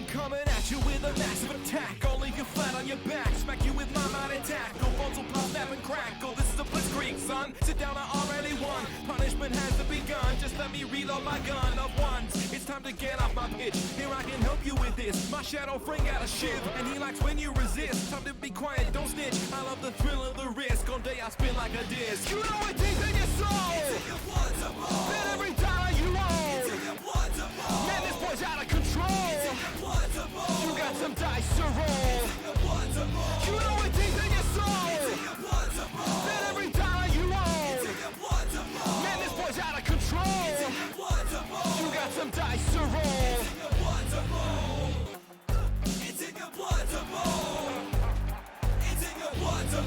coming at you with a massive attack. I'll leave you flat on your back, smack you with my mind intact. No phones will pop, snap, and crackle. This is a blitzkrieg, son. Sit down, I already won. Punishment has to begun. Just let me reload my gun of ones. It's time to get off my pitch. Here I can help you with this. My shadow fring out a shiv, and he likes when you resist. Time to be quiet, don't snitch. I love the thrill of the risk. All day I spin like a disc. You know it deep in your soul. It's in your blood to roll. Bet every dollar you own. It's in your blood to roll. Man, this boy's out of control. It's in your blood to roll. You got some dice to roll. It's in your blood to roll. You know it deep in your soul. It's in your blood to roll. Bet every dollar you own. It's in your blood to roll. Man, this boy's out of control. It's in your blood to roll. You got some dice to roll. It's in your blood to roll. It's in your blood to roll. It's in your blood to roll.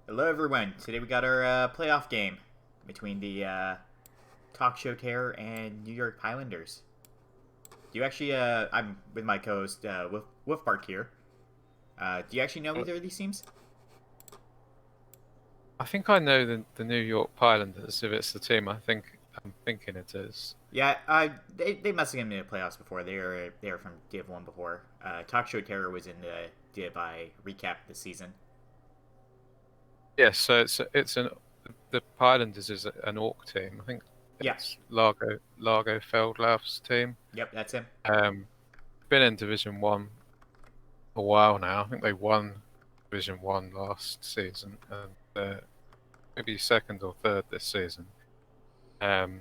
Hello everyone, today we got our playoff game between the Talk Show Terror and New York Pilanders. Do you actually, I'm with my co-host Wolfbark here. Do you actually know either of these teams? I think I know the New York Pilanders. If it's the team I'm thinking it is. Yeah, they must have been in the playoffs before. They were from Div 1 before. Talk Show Terror was in the Div I recapped this season. Yes, so the Pilanders is an Orc team. I think it's Largo Feldlauf's team. Yep, that's him. Been in Division 1 a while now. I think they won Division 1 last season, and maybe second or third this season. Very,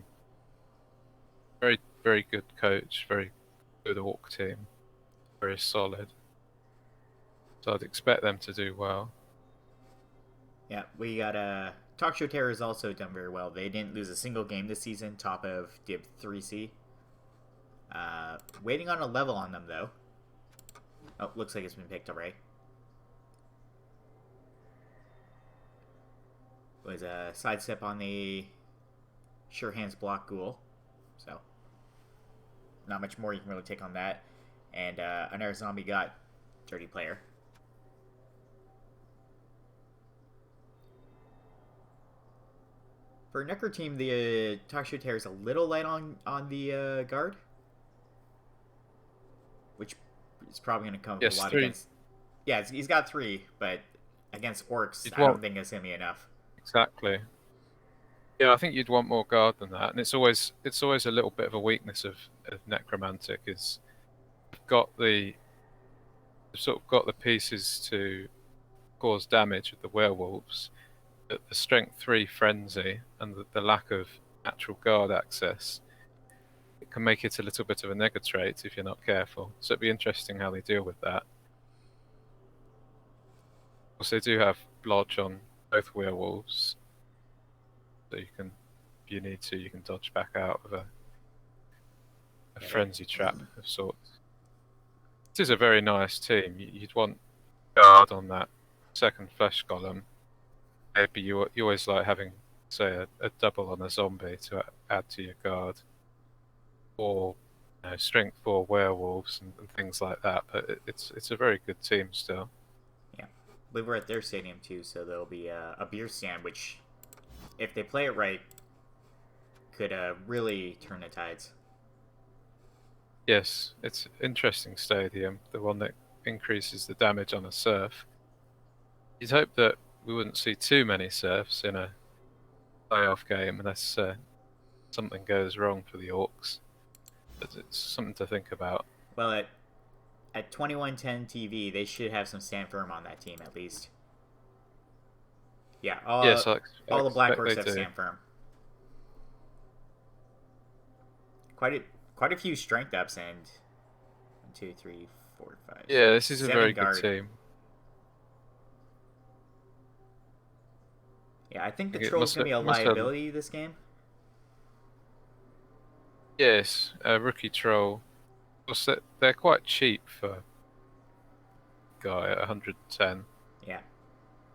very good coach, very good Orc team, very solid. So I'd expect them to do well. Yeah, we got Talk Show Terror has also done very well. They didn't lose a single game this season, top of Div 3C. Waiting on a level on them, though. Oh, looks like it's been picked already. Was a sidestep on the Sure Hands block ghoul. So, not much more you can really take on that. And another zombie got Dirty Player. For Necker team, the Talk Show Terror is a little light on the guard, which is probably going to come a lot against. Yeah, he's got 3, but against orcs, I don't think it's going to be enough. Exactly. Yeah, I think you'd want more guard than that, and it's always a little bit of a weakness of Necromantic is they've sort of got the pieces to cause damage with the werewolves. The strength 3 frenzy and the lack of natural guard access, it can make it a little bit of a nega trait if you're not careful. So it'd be interesting how they deal with that. Also, they do have blodge on both werewolves, so you can, if you need to, you can dodge back out of a frenzy trap of sorts. This is a very nice team. You'd want guard on that second flesh golem. Maybe you always like having, say, a double on a zombie to add to your guard, or strength 4 werewolves and things like that. But it's a very good team still. Yeah, we were at their stadium too, so there'll be a beer stand, which, if they play it right, could really turn the tides. Yes, it's an interesting stadium, the one that increases the damage on a surf. You'd hope that we wouldn't see too many serfs in a playoff game unless something goes wrong for the Orcs. But it's something to think about. Well, at 2110 TV, they should have some stand firm on that team at least. Yeah, all the Black Orcs have stand firm. Quite a few strength ups and 1, 2, 3, 4, 5. Yeah, this is a very guard. good team. Yeah, I think the Troll's going to be a liability this game. Yes, Rookie Troll. They're quite cheap for guy at 110. Yeah.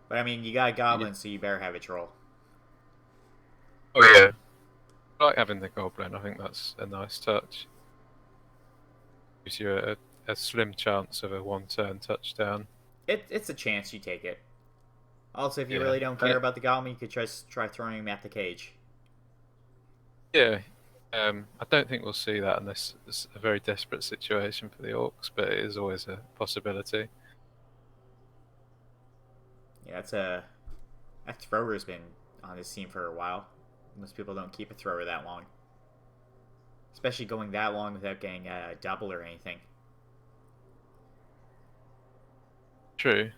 But I mean, you got a Goblin, so you better have a Troll. Oh yeah. I like having the Goblin. I think that's a nice touch. Gives you a slim chance of a 1-turn touchdown. It's a chance, you take it. Also, if you Yeah. really don't care about the golem, you could just try throwing him at the cage. Yeah. I don't think we'll see that unless it's a very desperate situation for the Orcs, but it is always a possibility. Yeah, that thrower's been on this team for a while. Most people don't keep a thrower that long, especially going that long without getting a double or anything. True.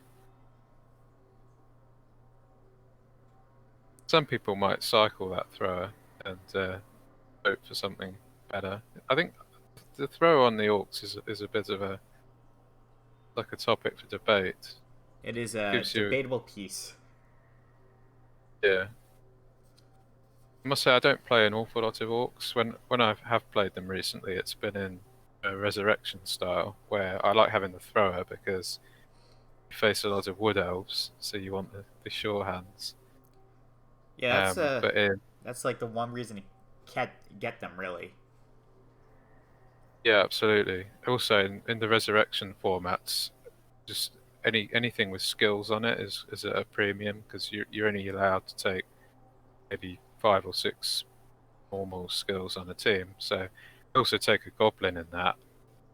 Some people might cycle that thrower and hope for something better. I think the throw on the Orcs is a bit of a topic for debate. It is a Gives you debatable piece. yeah. I must say I don't play an awful lot of Orcs. When I have played them recently, it's been in a resurrection style where I like having the thrower because you face a lot of wood elves, so you want the sure hands. Yeah, But in that's like the one reason to get them really. Yeah, absolutely. Also, in the resurrection formats, just anything with skills on it is at a premium because you're only allowed to take maybe 5 or 6 normal skills on a team. So also take a goblin in that.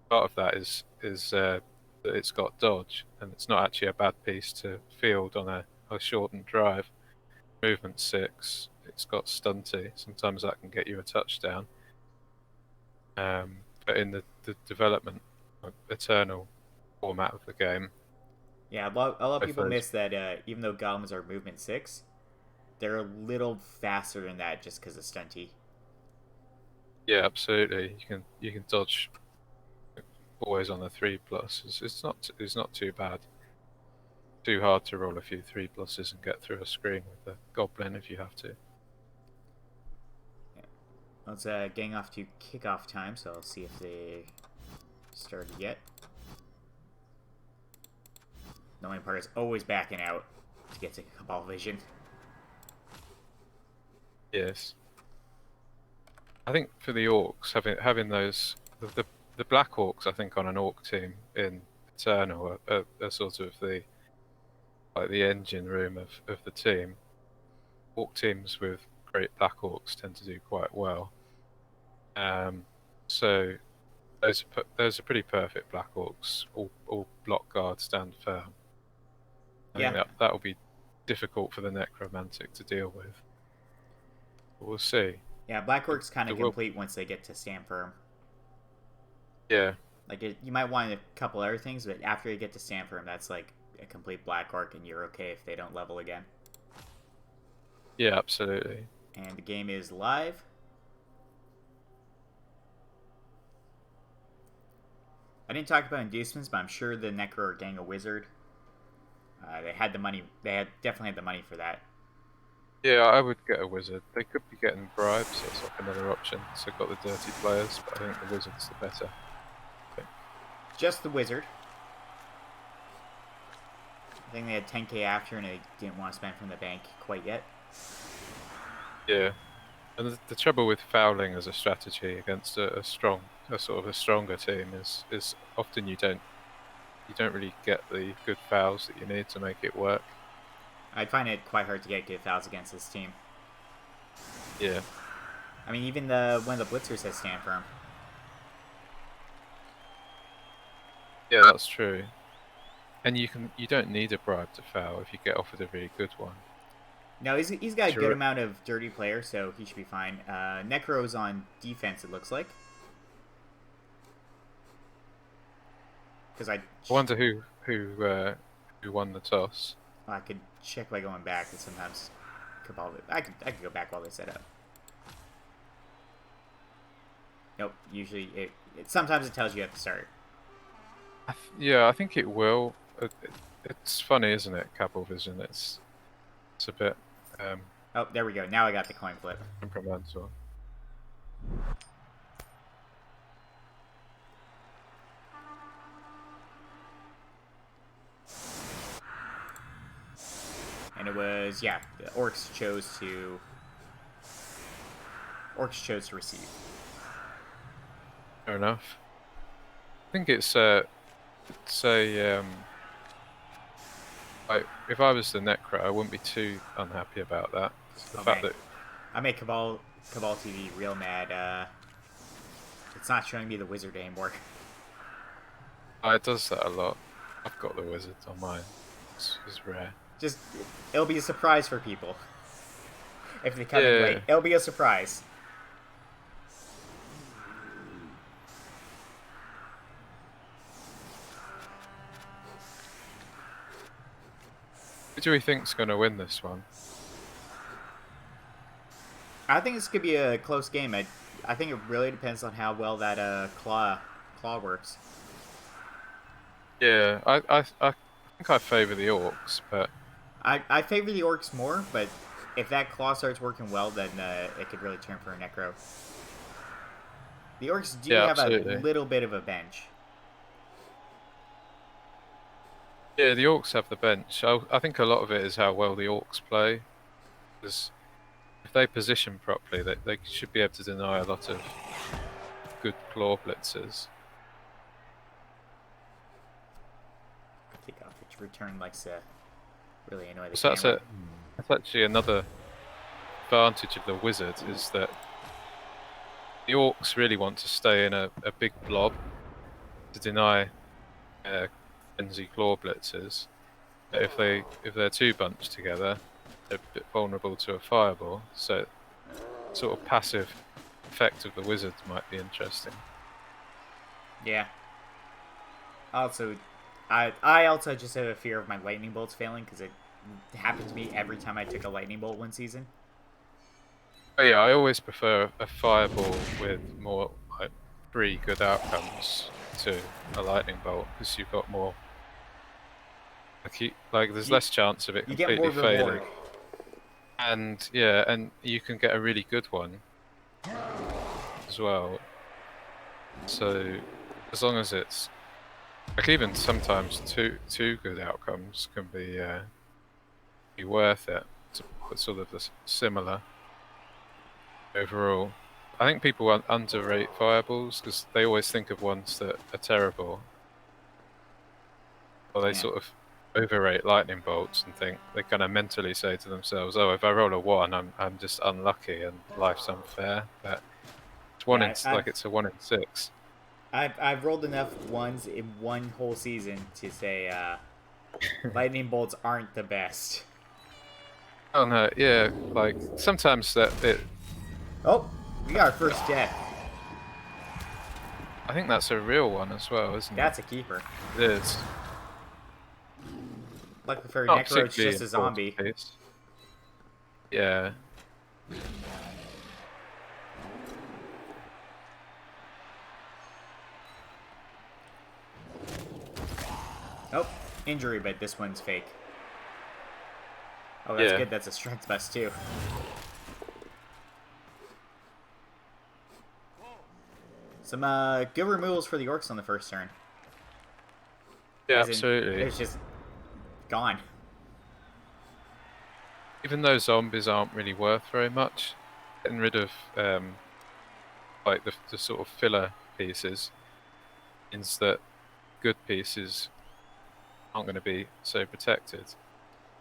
Part of that is that it's got dodge, and it's not actually a bad piece to field on a shortened drive. Movement 6. It's got stunty. Sometimes that can get you a touchdown. But in the development eternal format of the game, Yeah, a lot of both people those miss that even though golems are movement 6, they're a little faster than that just because of stunty. yeah, absolutely. You can dodge always on the 3+. It's not too bad. Too hard to roll a few 3+s and get through a screen with the goblin if you have to. Yeah. Well, it's getting off to kickoff time, so I'll see if they started yet. The only part is always backing out to get to ball vision. Yes. I think for the orcs, having those the black orcs, I think on an orc team in Eternal are sort of the engine room of the team. Orc teams with great black orcs tend to do quite well. So those are pretty perfect black orcs. All block guard, stand firm. I think Yeah, that will be difficult for the necromantic to deal with. But we'll see. yeah, Blackwork's kind of There will, complete once they get to stand firm. yeah, Like, you might want a couple other things, but after you get to stand firm, that's like a complete Black Orc, and you're okay if they don't level again. yeah, absolutely. And the game is live. I didn't talk about inducements, but I'm sure the Necro are getting a wizard. They had the money. Definitely had the money for that. Yeah, I would get a wizard. They could be getting bribes, so it's like another option. So got the dirty players, but I think the wizard's the better. Just the wizard. I think they had 10k after, and they didn't want to spend from the bank quite yet. Yeah, and the trouble with fouling as a strategy against a stronger team is often you don't really get the good fouls that you need to make it work. I'd find it quite hard to get good fouls against this team. Yeah. I mean, even one of the blitzers has stand firm. Yeah, that's true. And you don't need a bribe to foul if you get offered a really good one. No, he's got a Sure. good amount of dirty players, so he should be fine. Necro's on defense, it looks like. Because I wonder who won the toss. I could check by going back, and sometimes Cabal. I could go back while they set up. Nope. Usually, sometimes it tells you at the start. Yeah, I think it will. It's funny, isn't it? Cabal vision. It's a bit Oh, there we go. Now I got the coin flip. temperamental. And it was, yeah, the orcs chose to receive. Fair enough. I think it's a Like, if I was the Necro, I wouldn't be too unhappy about that. The fact that I make Cabal TV real mad. It's not showing me the wizard anymore. it does that a lot. I've got the wizard on mine. It's rare. Just, it'll be a surprise for people. If they come in Yeah. late, it'll be a surprise. Who do we think's going to win this one? I think this could be a close game. I think it really depends on how well that claw works. Yeah, I think I favour the Orcs, but I favor the Orcs more, but if that claw starts working well, then it could really turn for a Necro. The Orcs do have absolutely. a little bit of a bench. yeah, the Orcs have the bench. I think a lot of it is how well the Orcs play. Because if they position properly, they should be able to deny a lot of good claw blitzers. Kickoff, which return likes to really annoy the So camera. that's actually another advantage of the Wizard, is that the Orcs really want to stay in a big blob to deny frenzy claw blitzers. But if they're too bunched together, they're a bit vulnerable to a fireball. So, sort of passive effect of the Wizard might be interesting. Yeah. Also, I also just have a fear of my lightning bolts failing because it happened to me every time I took a lightning bolt one season. But yeah, I always prefer a fireball with more like 3 good outcomes to a lightning bolt, because you've got more. There's less chance of it You get completely more failing. reward. And yeah, and you can get a really good one as well. So as long as it's like, even sometimes two good outcomes can be worth it. It's sort of similar overall. I think people underrate fireballs because they always think of ones that are terrible, or they sort of overrate lightning bolts and think, they kind of mentally say to themselves, "Oh, if I roll a 1, I'm just unlucky and life's unfair." But it's it's a 1 in 6. I've rolled enough ones in one whole season to say lightning bolts aren't the best. Oh no, yeah, like sometimes Oh, we got our first death. I think that's a real one as well, isn't That's a keeper. it? It is. Luckily for Not Necro, it's particularly just a important zombie. piece. Yeah. Oh, injury, but this one's fake. Oh, that's Yeah. good. That's a strength bust too. Some good removals for the Orcs on the first turn. Yeah, As in, absolutely. it's just gone. Even though zombies aren't really worth very much, getting rid of like the sort of filler pieces means that good pieces aren't going to be so protected. So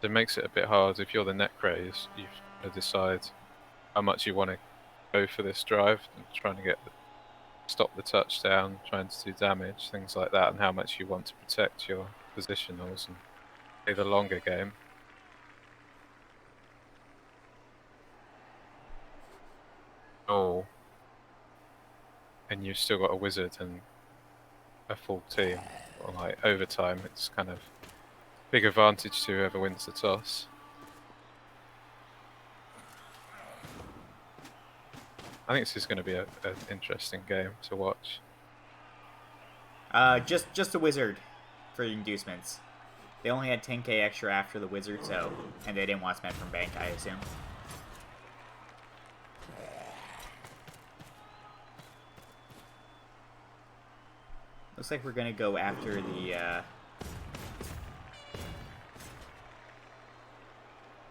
it makes it a bit hard if you're the Necros. You've got to decide how much you want to go for this drive and trying to stop the touchdown, trying to do damage, things like that, and how much you want to protect your positionals and play the longer game. Oh, and you've still got a wizard and a full team. Or like overtime, it's kind of big advantage to whoever wins the toss. I think this is going to be an interesting game to watch. Just a wizard for the inducements. They only had 10k extra after the wizard, so, and they didn't want spend from bank, I assume. Looks like we're gonna go after the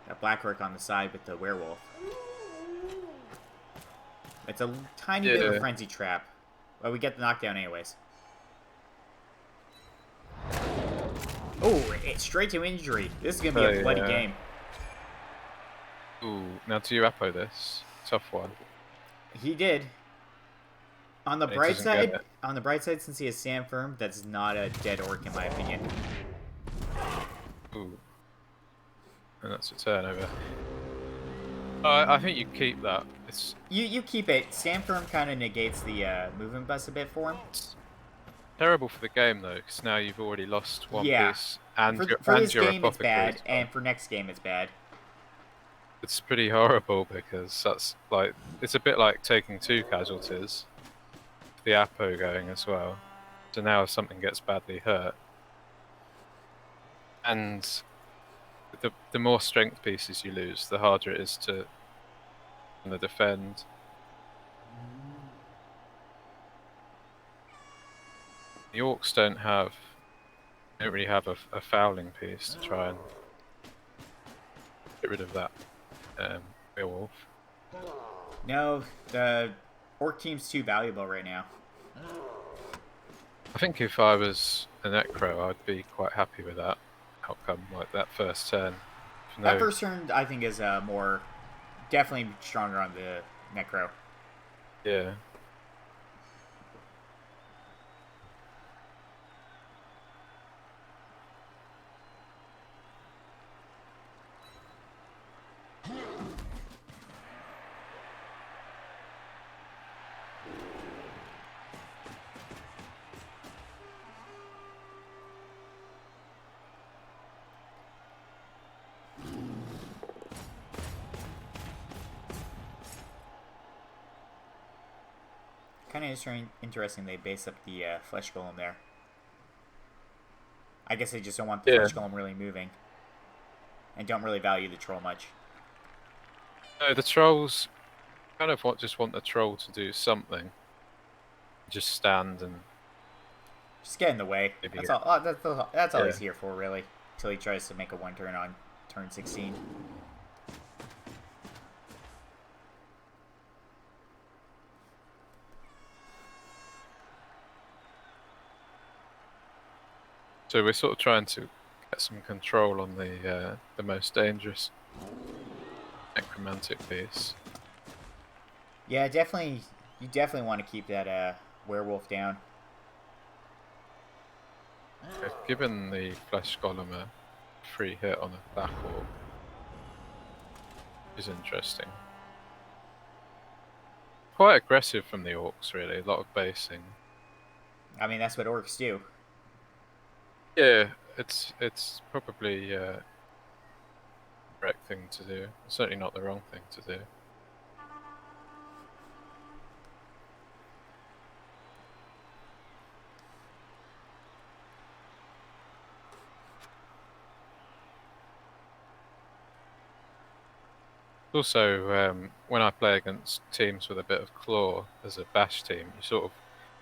that black orc on the side with the werewolf. It's a tiny bit of a frenzy trap. Well, we get the knockdown anyways. Oh, it's straight to injury. This is gonna be a bloody game. Ooh, now do you Apo this? Tough one. He did. On the And he bright doesn't get side, since he has Sam Firm, that's not a dead orc in my opinion. Ooh. And that's a turnover. I think you keep that. It's You keep it. Sam Firm kind of negates the movement bust a bit for him. terrible for the game though, because now you've already lost one Yeah. piece, and For and this your game, it's apothecary. bad, and for next game, it's bad. It's pretty horrible because that's like it's a bit like taking 2 casualties. The Apo going as well. So now if something gets badly hurt, and the more strength pieces you lose, the harder it is to defend. The Orcs don't really have a fouling piece to try and get rid of that werewolf. No, the orc team's too valuable right now. I think if I was a Necro, I'd be quite happy with that outcome, like that first turn. That first turn, I think, is definitely stronger on the Necro. Yeah. Kind of interesting they base up the flesh golem there. I guess they just don't want the flesh golem really moving. And don't really value the troll much. No, the trolls kind of just want the troll to do something. Just stand and just get in the way. That's all. That's all he's here for, really. Until he tries to make a 1-turn on turn 16. So we're sort of trying to get some control on the most dangerous necromantic piece. Yeah, definitely. You definitely want to keep that werewolf down. I've given the flesh golem a free hit on a black orc. Is interesting. Quite aggressive from the orcs, really. A lot of basing. I mean, that's what orcs do. Yeah, it's probably the correct thing to do. Certainly not the wrong thing to do. Also, when I play against teams with a bit of claw as a bash team, you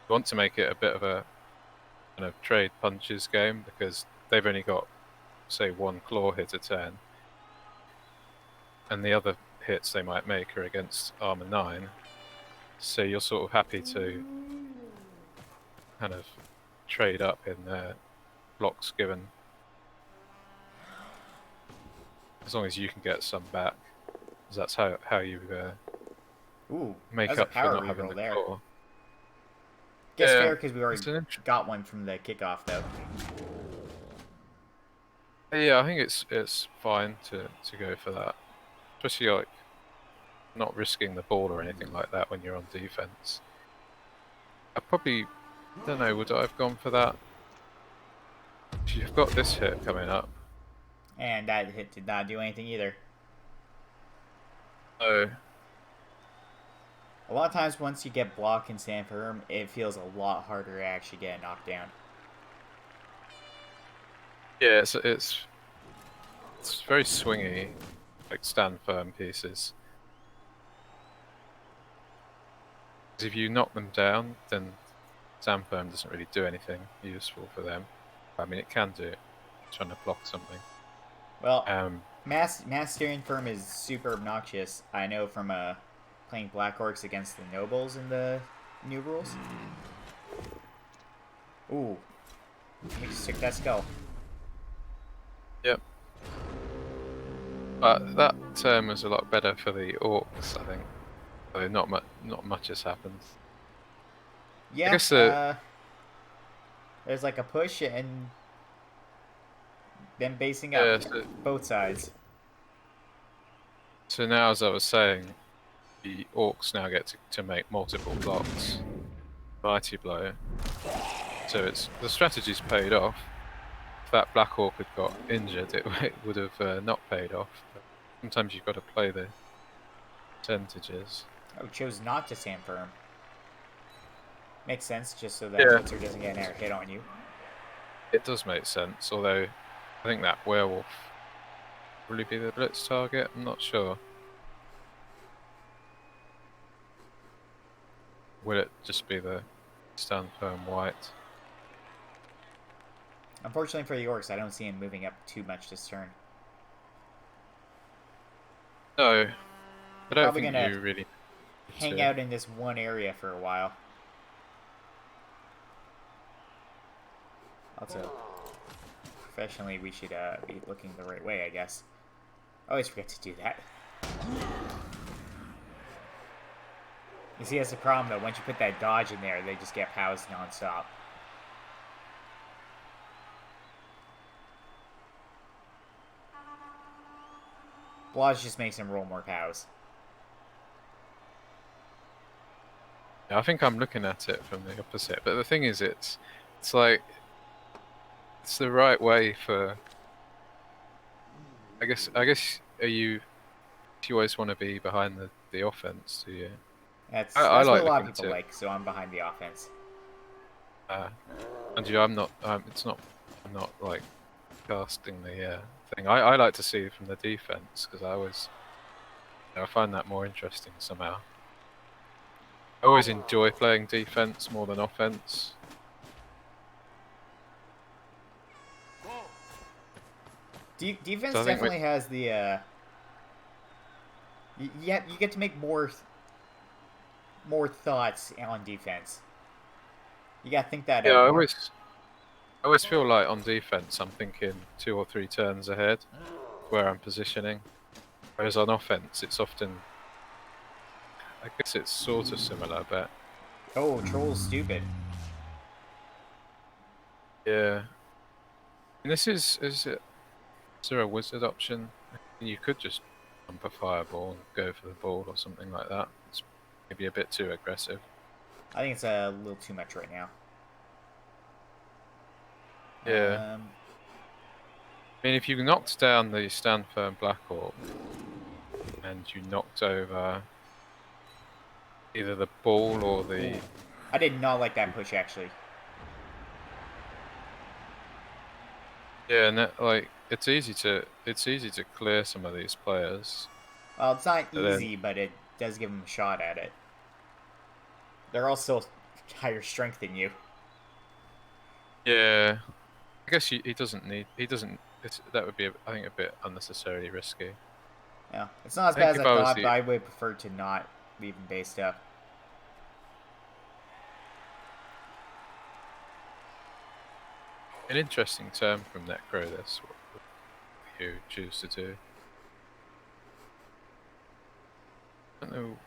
want to make it a bit of a kind of trade punches game, because they've only got, say, 1 claw hit a turn, and the other hits they might make are against armor 9. So you're sort of happy to kind of trade up in blocks given, as long as you can get some back. That's how you make up for not having the claw. Guess fair, because we already got one from the kickoff, though. Yeah, I think it's fine to go for that, especially like not risking the ball or anything like that when you're on defense. I probably don't know. Would I have gone for that? You've got this hit coming up, and that hit did not do anything either. Oh. A lot of times, once you get block and stand firm, it feels a lot harder to actually get knocked down. Yeah, it's very swingy, like stand firm pieces. If you knock them down, then stand firm doesn't really do anything useful for them. I mean, it can do, trying to block something. Well, mass steering firm is super obnoxious. I know from playing Black Orcs against the Nobles in the new rules. Ooh. Let me just stick that skull. Yep. But that term was a lot better for the orcs, I think. Though not much has happened. Yeah, I guess there's like a push and then basing up yeah. both sides. So now, as I was saying, the orcs now get to make multiple blocks. Mighty blow. So the strategy's paid off. If that black orc had got injured, it would have not paid off. But sometimes you've got to play the percentages. Oh, chose not to stand firm. Makes sense, just so that Yeah. Blitzer doesn't get an air hit on you. It does make sense, although I think that werewolf will really be the blitz target. I'm not sure. Will it just be the stand firm white? Unfortunately for the orcs, I don't see him moving up too much this turn. No, I don't probably think gonna you really hang out in this one area for a while. Also, professionally, we should be looking the right way, I guess. I always forget to do that. You see, that's the problem, though. Once you put that dodge in there, they just get POWs nonstop. Blodge just makes him roll more POWs. I think I'm looking at it from the opposite, but the thing is, it's like it's the right way for. I guess you always want to be behind the offense, do you? That's I what like a lot of looking people like, so I'm behind the offense. And I'm not. I'm not like casting the thing. I like to see it from the defense because I find that more interesting somehow. I always enjoy playing defense more than offense. Defense So definitely has the you get to make more thoughts on defense. You gotta think that Yeah, out I more. always feel like on defense I'm thinking 2 or 3 turns ahead where I'm positioning, whereas on offense it's often. I guess it's sort of similar, but Oh, Troll's stupid. yeah. And is there a wizard option? You could just jump a fireball and go for the ball or something like that. It's maybe a bit too aggressive. I think it's a little too much right now. Yeah. I mean, if you knocked down the stand firm Black Orc and you knocked over either the ball or the. I did not like that push, actually. Yeah, and like it's easy to clear some of these players. Well, it's not And easy, but it does give them a shot at it. They're also higher strength than you. Yeah, I guess he doesn't need. He doesn't. That would be, I think, a bit unnecessarily risky. Yeah, it's not as bad as I thought, but I would prefer to not leave them based up. An interesting term from Necro, this, what you choose to do. I don't know.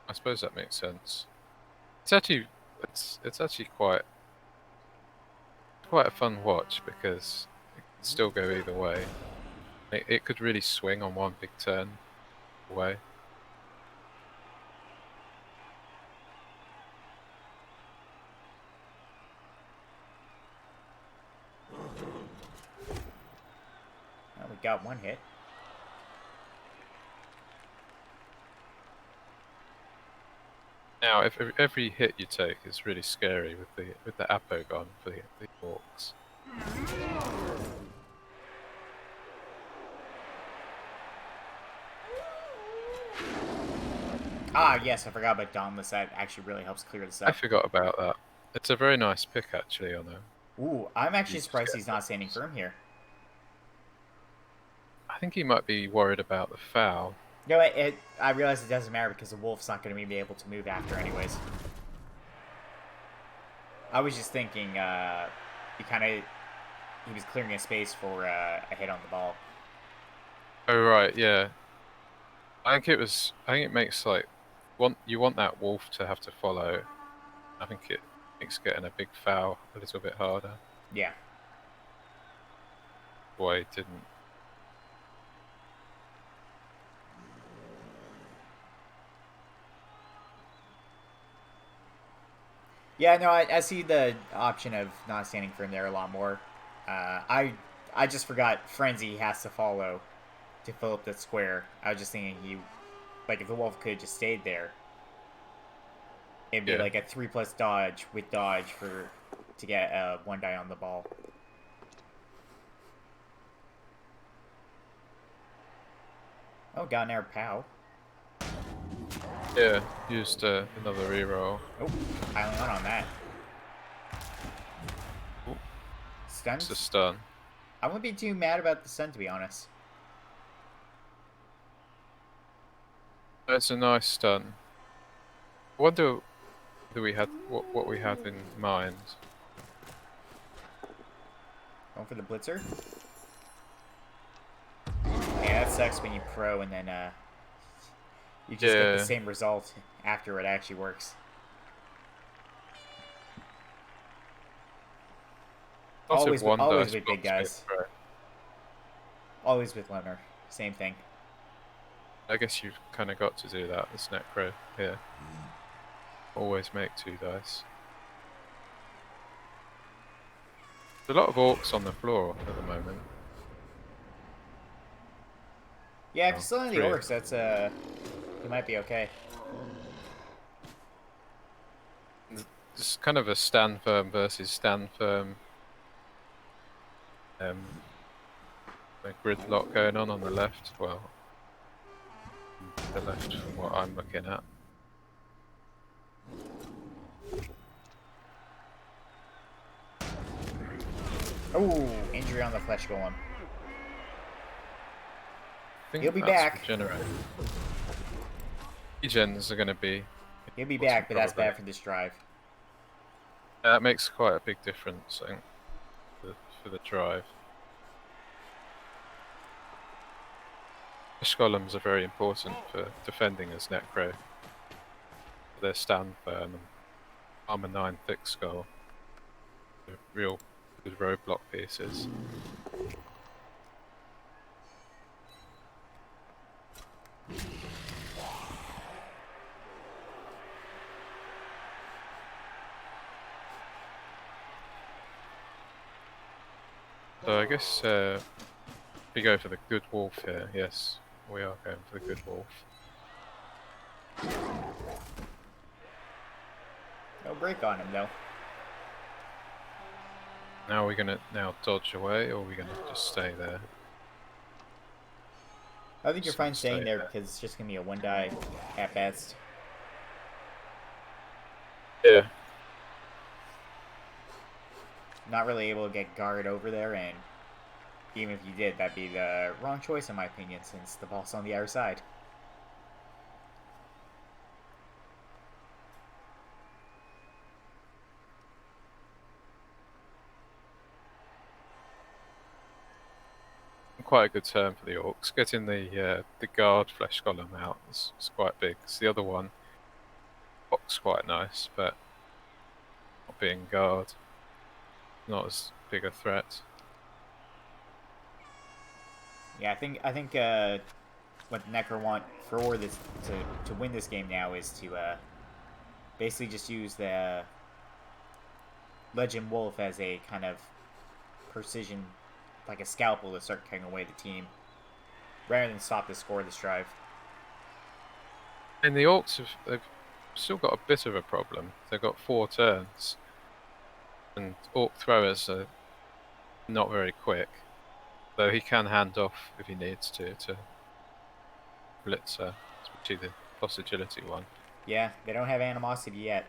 I suppose that makes sense. It's actually quite a fun watch because it can still go either way. It could really swing on one big turn away. Well, we got one hit. Now, if every hit you take is really scary with the Apogon for the orcs. Ah, yes, I forgot about Dauntless. That actually really helps clear this I up. forgot about that. It's a very nice pick actually on a. Ooh, I'm actually surprised he's not standing firm here. I think he might be worried about the foul. No, I realize it doesn't matter because the wolf's not going to be able to move after anyways. I was just thinking, you kind of he was clearing a space for a hit on the ball. Oh right, yeah. I think it makes like you want that wolf to have to follow. I think it makes getting a big foul a little bit harder. Yeah. Boy, it didn't. Yeah, no, I see the option of not standing firm there a lot more. I just forgot Frenzy has to follow to fill up the square. I was just thinking like if the wolf could have just stayed there, it'd be Yeah. like a 3+ dodge with dodge to get one die on the ball. Oh, down there, pow. Yeah, used another reroll. Oh, piling on that. Ooh. Stunned? It's a stun. I wouldn't be too mad about the stun, to be honest. It's a nice stun. I wonder whether we had what we had in mind. Going for the blitzer. Yeah, that sucks when you pro and then you just get the same result after it actually works. Always with big guys. Always with Loner. Same thing. I guess you've kind of got to do that as Necro here. Always make 2 dice. There's a lot of orcs on the floor at the moment. Yeah, if you're still in the orcs, that's you might be okay. It's kind of a stand firm versus stand firm. A gridlock going on the left. Well, the left from what I'm looking at. Oh, injury on the flesh golem. He'll be back. Regens are going to be. He'll be back, but that's bad for this drive. That makes quite a big difference, I think, for the drive. Flesh golems are very important for defending as Necro. Their stand firm and armor 9 thick skull. They're real good roadblock pieces. So I guess we go for the good wolf here. Yes, we are going for the good wolf. No break on him though. Now we're gonna dodge away, or are we gonna just stay there? I think you're fine staying there because it's just gonna be a 1 die at best. Yeah. Not really able to get guard over there, and even if you did, that'd be the wrong choice in my opinion, since the ball's on the other side. Quite a good turn for the orcs. Getting the guard flesh golem out is quite big. Cause the other one looks quite nice, but not being guard, not as big a threat. Yeah, I think what Necro want for this to win this game now is to basically just use the Legend Wolf as a kind of precision, like a scalpel to start cutting away the team, rather than stop the score of this drive. And the orcs they've still got a bit of a problem. They've got 4 turns, and orc throwers are not very quick. Though he can hand off if he needs to Blitzer, especially the plus agility one. Yeah, they don't have animosity yet.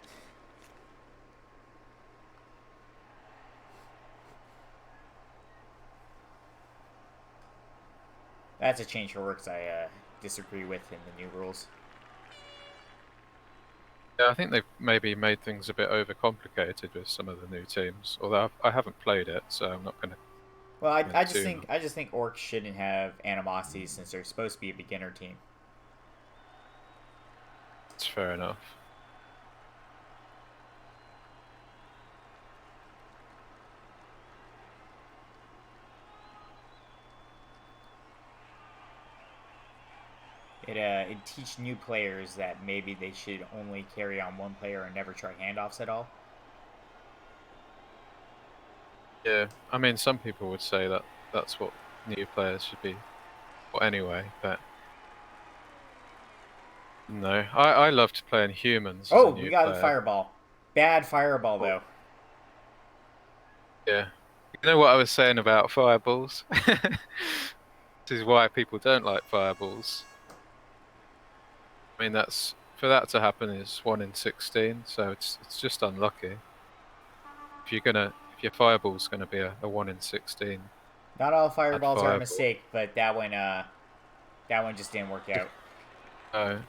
That's a change for orcs I disagree with in the new rules. Yeah, I think they've maybe made things a bit overcomplicated with some of the new teams. Although I haven't played it, so I'm not going to Well, I mean, I just two. think orcs shouldn't have animosity since they're supposed to be a beginner team. It's fair enough. It teach new players that maybe they should only carry on one player and never try handoffs at all. Yeah, I mean, some people would say that that's what new players should be, or anyway, but no, I loved playing humans as a Oh, we new got a player. fireball. Bad fireball Oh, though. yeah, you know what I was saying about fireballs? This is why people don't like fireballs. I mean, that's for that to happen is 1 in 16, so it's just unlucky. If your fireball's gonna be a 1 in 16, Not all bad fireballs are a fireball. mistake, but that one just didn't work out. No.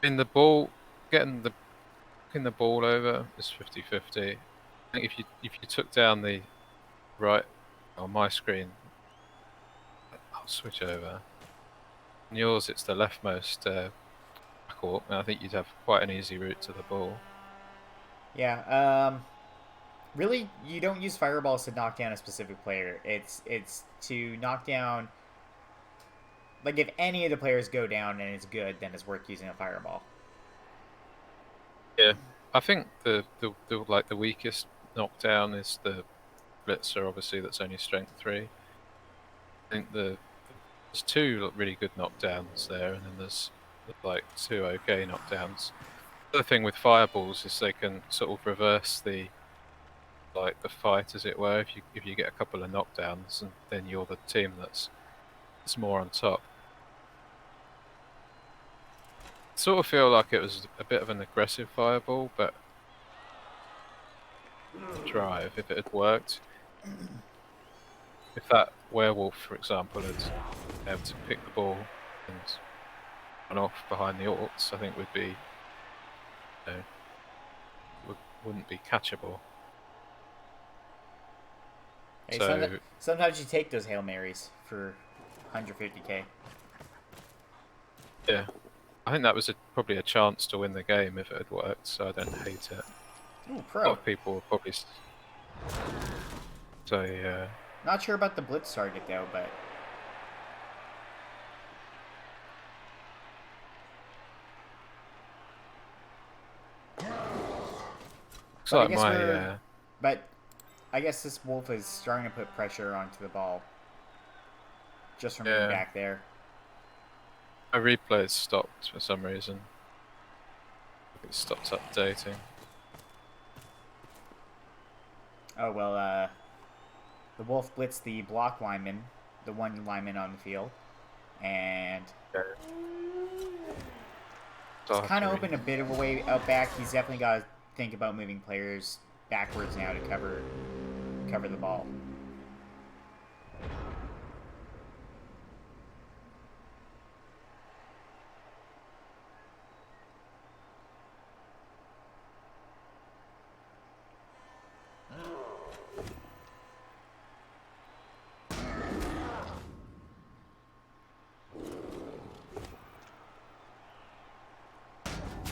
In the ball, getting the ball over is 50-50. I think if you took down the right on my screen, I'll switch over. On yours, it's the leftmost court, and I think you'd have quite an easy route to the ball. Yeah. Really, you don't use fireballs to knock down a specific player. It's to knock down. Like if any of the players go down and it's good, then it's worth using a fireball. Yeah, I think the like the weakest knockdown is the blitzer. Obviously, that's only strength 3. I think there's 2 really good knockdowns there, and then there's like 2 okay knockdowns. The other thing with fireballs is they can sort of reverse the fight, as it were. If you get a couple of knockdowns, and then you're the team that's more on top. Sort of feel like it was a bit of an aggressive fireball, but drive if it had worked. If that werewolf, for example, had been able to pick the ball and run off behind the orcs, I think would be, wouldn't be catchable. Hey, So sometimes you take those Hail Marys for 150k. yeah, I think that was probably a chance to win the game if it had worked. So I don't hate it. Ooh, A lot pro. of people will probably say, Not sure about the blitz target though, but looks but I like guess my but I guess this wolf is starting to put pressure onto the ball just from being back there. my replay has stopped for some reason. It stopped updating. Oh well, the wolf blitzed the block lineman, the one lineman on the field, and it's kind of opened a bit of a way out back. He's definitely got to think about moving players backwards now to cover the ball.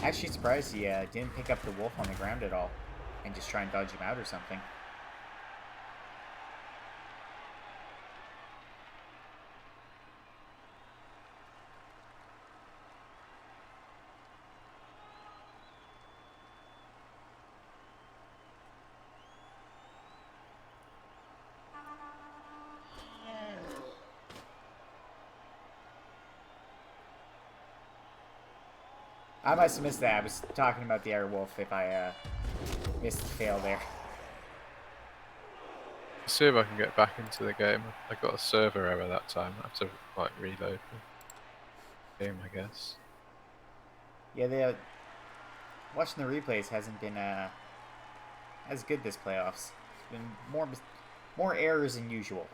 Actually surprised he didn't pick up the wolf on the ground at all and just try and dodge him out or something. I must have missed that. I was talking about the Airwolf if I missed the fail there. See if I can get back into the game. I got a server error that time. I have to like reload the game, I guess. Yeah, watching the replays hasn't been as good this playoffs. It's been more errors than usual.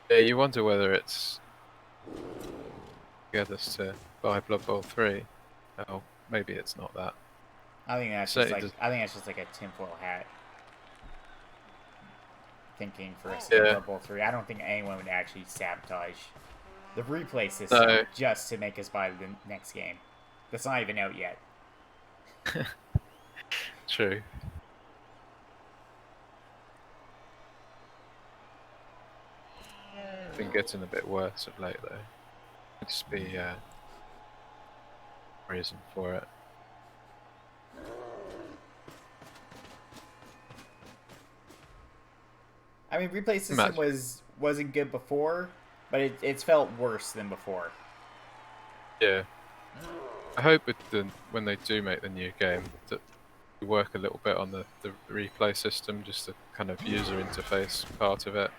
Yeah, you wonder whether it's get us to buy Blood Bowl 3. Oh, maybe it's not that. I think that's just like a tinfoil hat. thinking for a Yeah. Blood Bowl 3. I don't think anyone would actually sabotage the replay system No. just to make us buy the next game. That's not even out yet. True. Been getting a bit worse of late though. Could just be reason for it. I mean, replay system wasn't good before, but it's felt worse than before. Yeah. I hope when they do make the new game that we work a little bit on the replay system, just the kind of user interface part of it.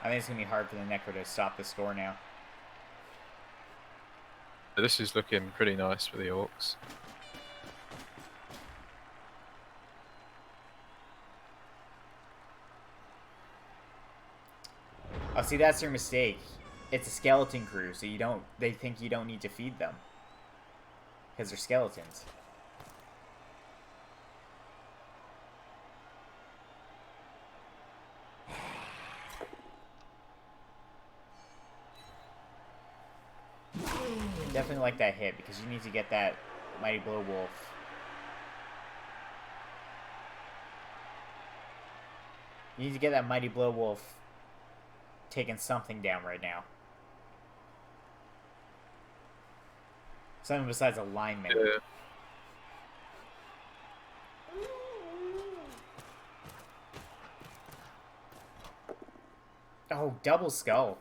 I think it's going to be hard for the Necro to stop the score now. This is looking pretty nice for the Orcs. Oh, see, that's their mistake. It's a skeleton crew, so they think you don't need to feed them. Because they're skeletons. Definitely like that hit, because you need to get that Mighty Blow Wolf. You need to get that Mighty Blow Wolf taking something down right now. Something besides alignment. Yeah. Oh, double skull.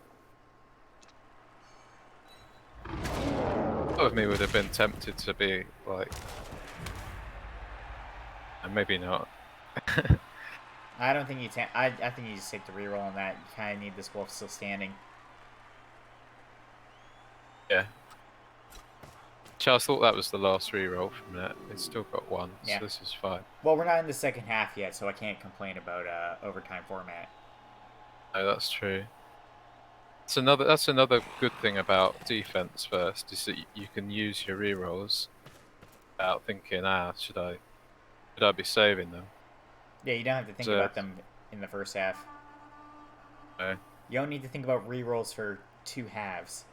Part of me would have been tempted to be like, and maybe not. I don't think you I think you just take the reroll on that. You kind of need this wolf still standing. Yeah. Charles thought that was the last reroll from that. It's still got one, Yeah. so this is fine. Well, we're not in the second half yet, so I can't complain about overtime format. No, that's true. That's another good thing about defense first, is that you can use your rerolls without thinking, should I be saving them? Yeah, you don't have to think about them in the first half. No. You don't need to think about rerolls for two halves.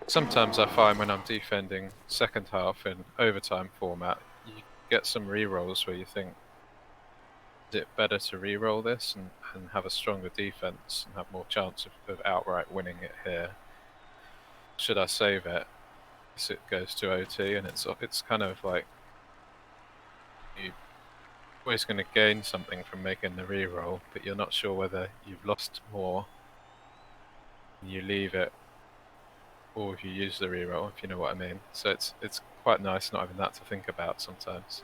Sometimes I find when I'm defending second half in overtime format, you get some rerolls where you think, is it better to reroll this and have a stronger defense and have more chance of outright winning it here? Should I save it? As it goes to OT, and it's kind of like you're always going to gain something from making the reroll, but you're not sure whether you've lost more and you leave it, or if you use the reroll, if you know what I mean. So it's quite nice not having that to think about sometimes.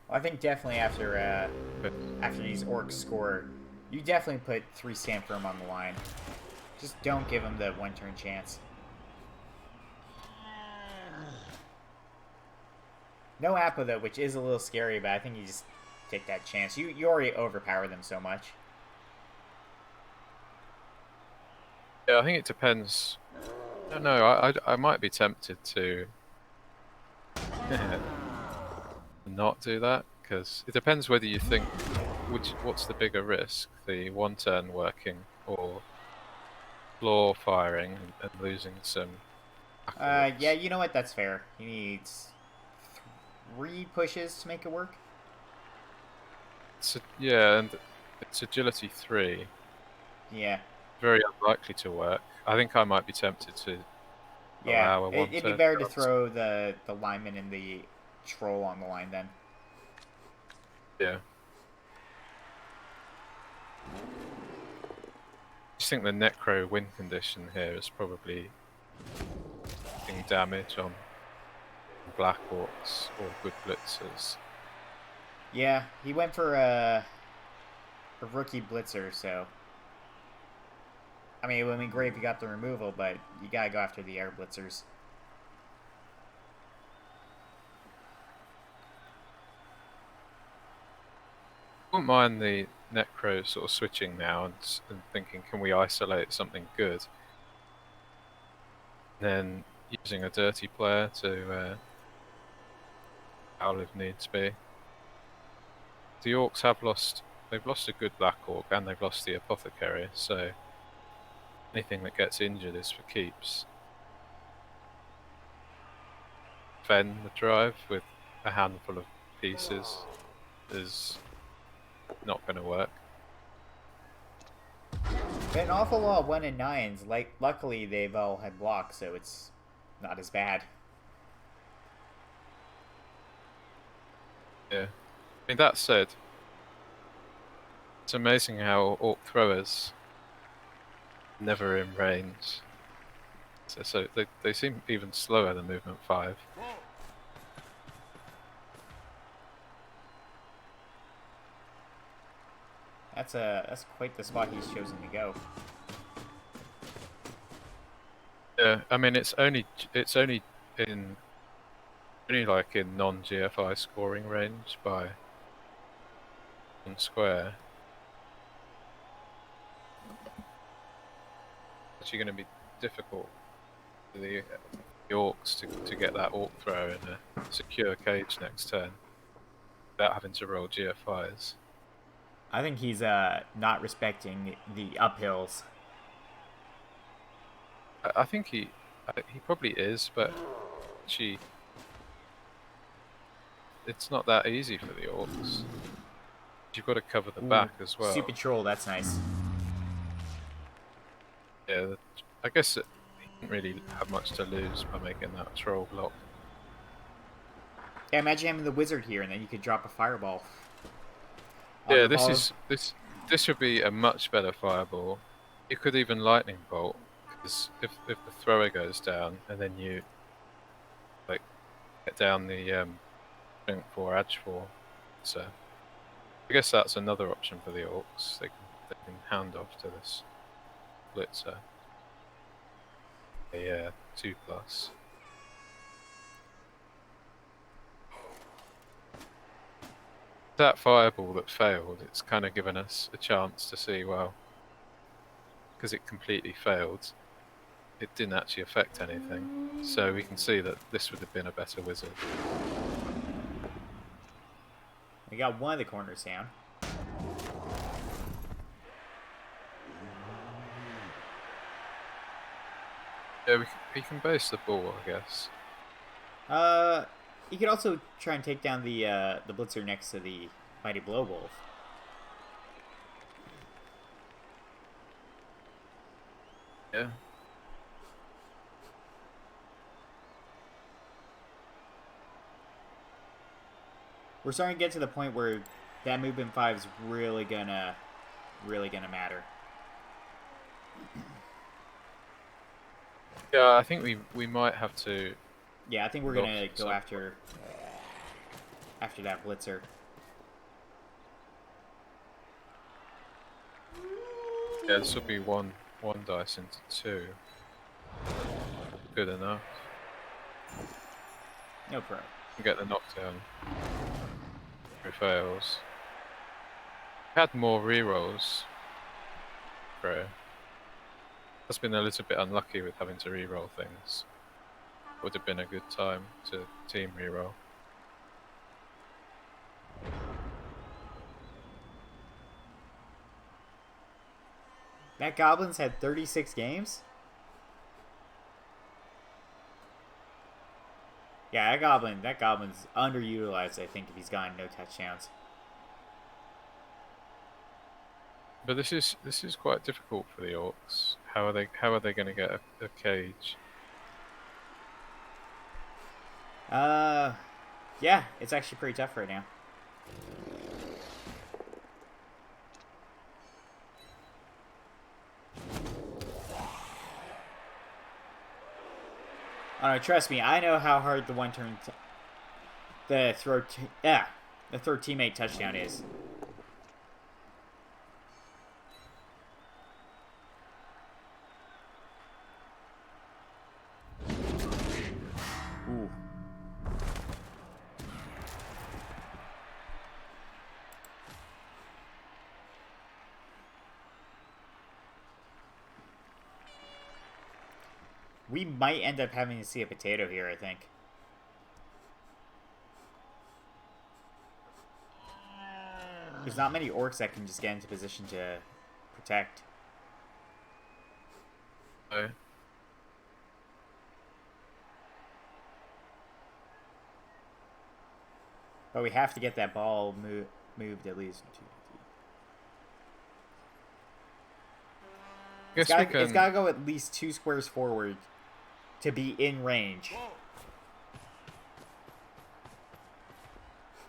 Well, I think definitely after these orcs score, you definitely put 3 Stand Firm on the line. Just don't give them the one-turn chance. No Appa though, which is a little scary, but I think you just take that chance. You already overpower them so much. Yeah, I think it depends. I don't know. I might be tempted to not do that, because it depends whether you think what's the bigger risk, the one turn working or floor firing and losing some. Yeah, you know what? That's fair. He needs 3 pushes to make it work. Yeah, and it's agility 3. Yeah. Very unlikely to work. I think I might be tempted to. Yeah, it'd be better to throw the lineman and the troll on the line then. Yeah. I just think the Necro win condition here is probably doing damage on Black Orcs or good blitzers. Yeah, he went for a rookie blitzer, so. I mean, it would be great if you got the removal, but you gotta go after the air blitzers. I wouldn't mind the Necro sort of switching now and thinking, can we isolate something good? then using a dirty player to foul if needs be. The Orcs have lost. They've lost a good Black Orc and they've lost the Apothecary, so anything that gets injured is for keeps. Fen the drive with a handful of pieces is not going to work. An awful lot of 1 and 9s. Like, luckily they've all had blocks, so it's not as bad. Yeah. I mean, that said, it's amazing how Orc throwers never in range. So they seem even slower than movement 5. That's quite the spot he's chosen to go. Yeah, I mean it's only like in non-GFI scoring range by 1 square. It's actually going to be difficult for the Orcs to get that Orc thrower in a secure cage next turn without having to roll GFIs. I think he's not respecting the uphills. I think he probably is, but it's not that easy for the Orcs. You've got to cover the back as well. Super troll, that's nice. Yeah, I guess he didn't really have much to lose by making that troll block. Yeah, imagine having the wizard here, and then you could drop a fireball. Yeah, this would be a much better fireball. You could even lightning bolt, because if the thrower goes down and then you like get down the strength 4 edge 4, so I guess that's another option for the Orcs. They can hand off to this blitzer. A 2+. That fireball that failed, it's kind of given us a chance to see, well, because it completely failed, it didn't actually affect anything. So we can see that this would have been a better wizard. We got one of the corners down. Yeah, we can base the ball, I guess. You could also try and take down the blitzer next to the mighty Blowwolf. Yeah. We're starting to get to the point where that movement 5 is really gonna matter. Yeah, I think we might have to. Yeah, I think we're gonna go after that blitzer. Yeah, this will be one dice into 2. Good enough. No pro. Get the knockdown. If it fails. Had more rerolls. Pro. That's been a little bit unlucky with having to reroll things. Would have been a good time to team reroll. That Goblin's had 36 games? Yeah, that Goblin's underutilized, I think, if he's gotten no touchdowns. But this is quite difficult for the Orcs. How are they going to get a cage? Yeah, it's actually pretty tough right now. Oh no, trust me, I know how hard the the throw teammate touchdown is. Ooh. We might end up having to see a potato here, I think. There's not many orcs that can just get into position to protect. No. But we have to get that ball moved at least. It's got to go at least 2 squares forward to be in range.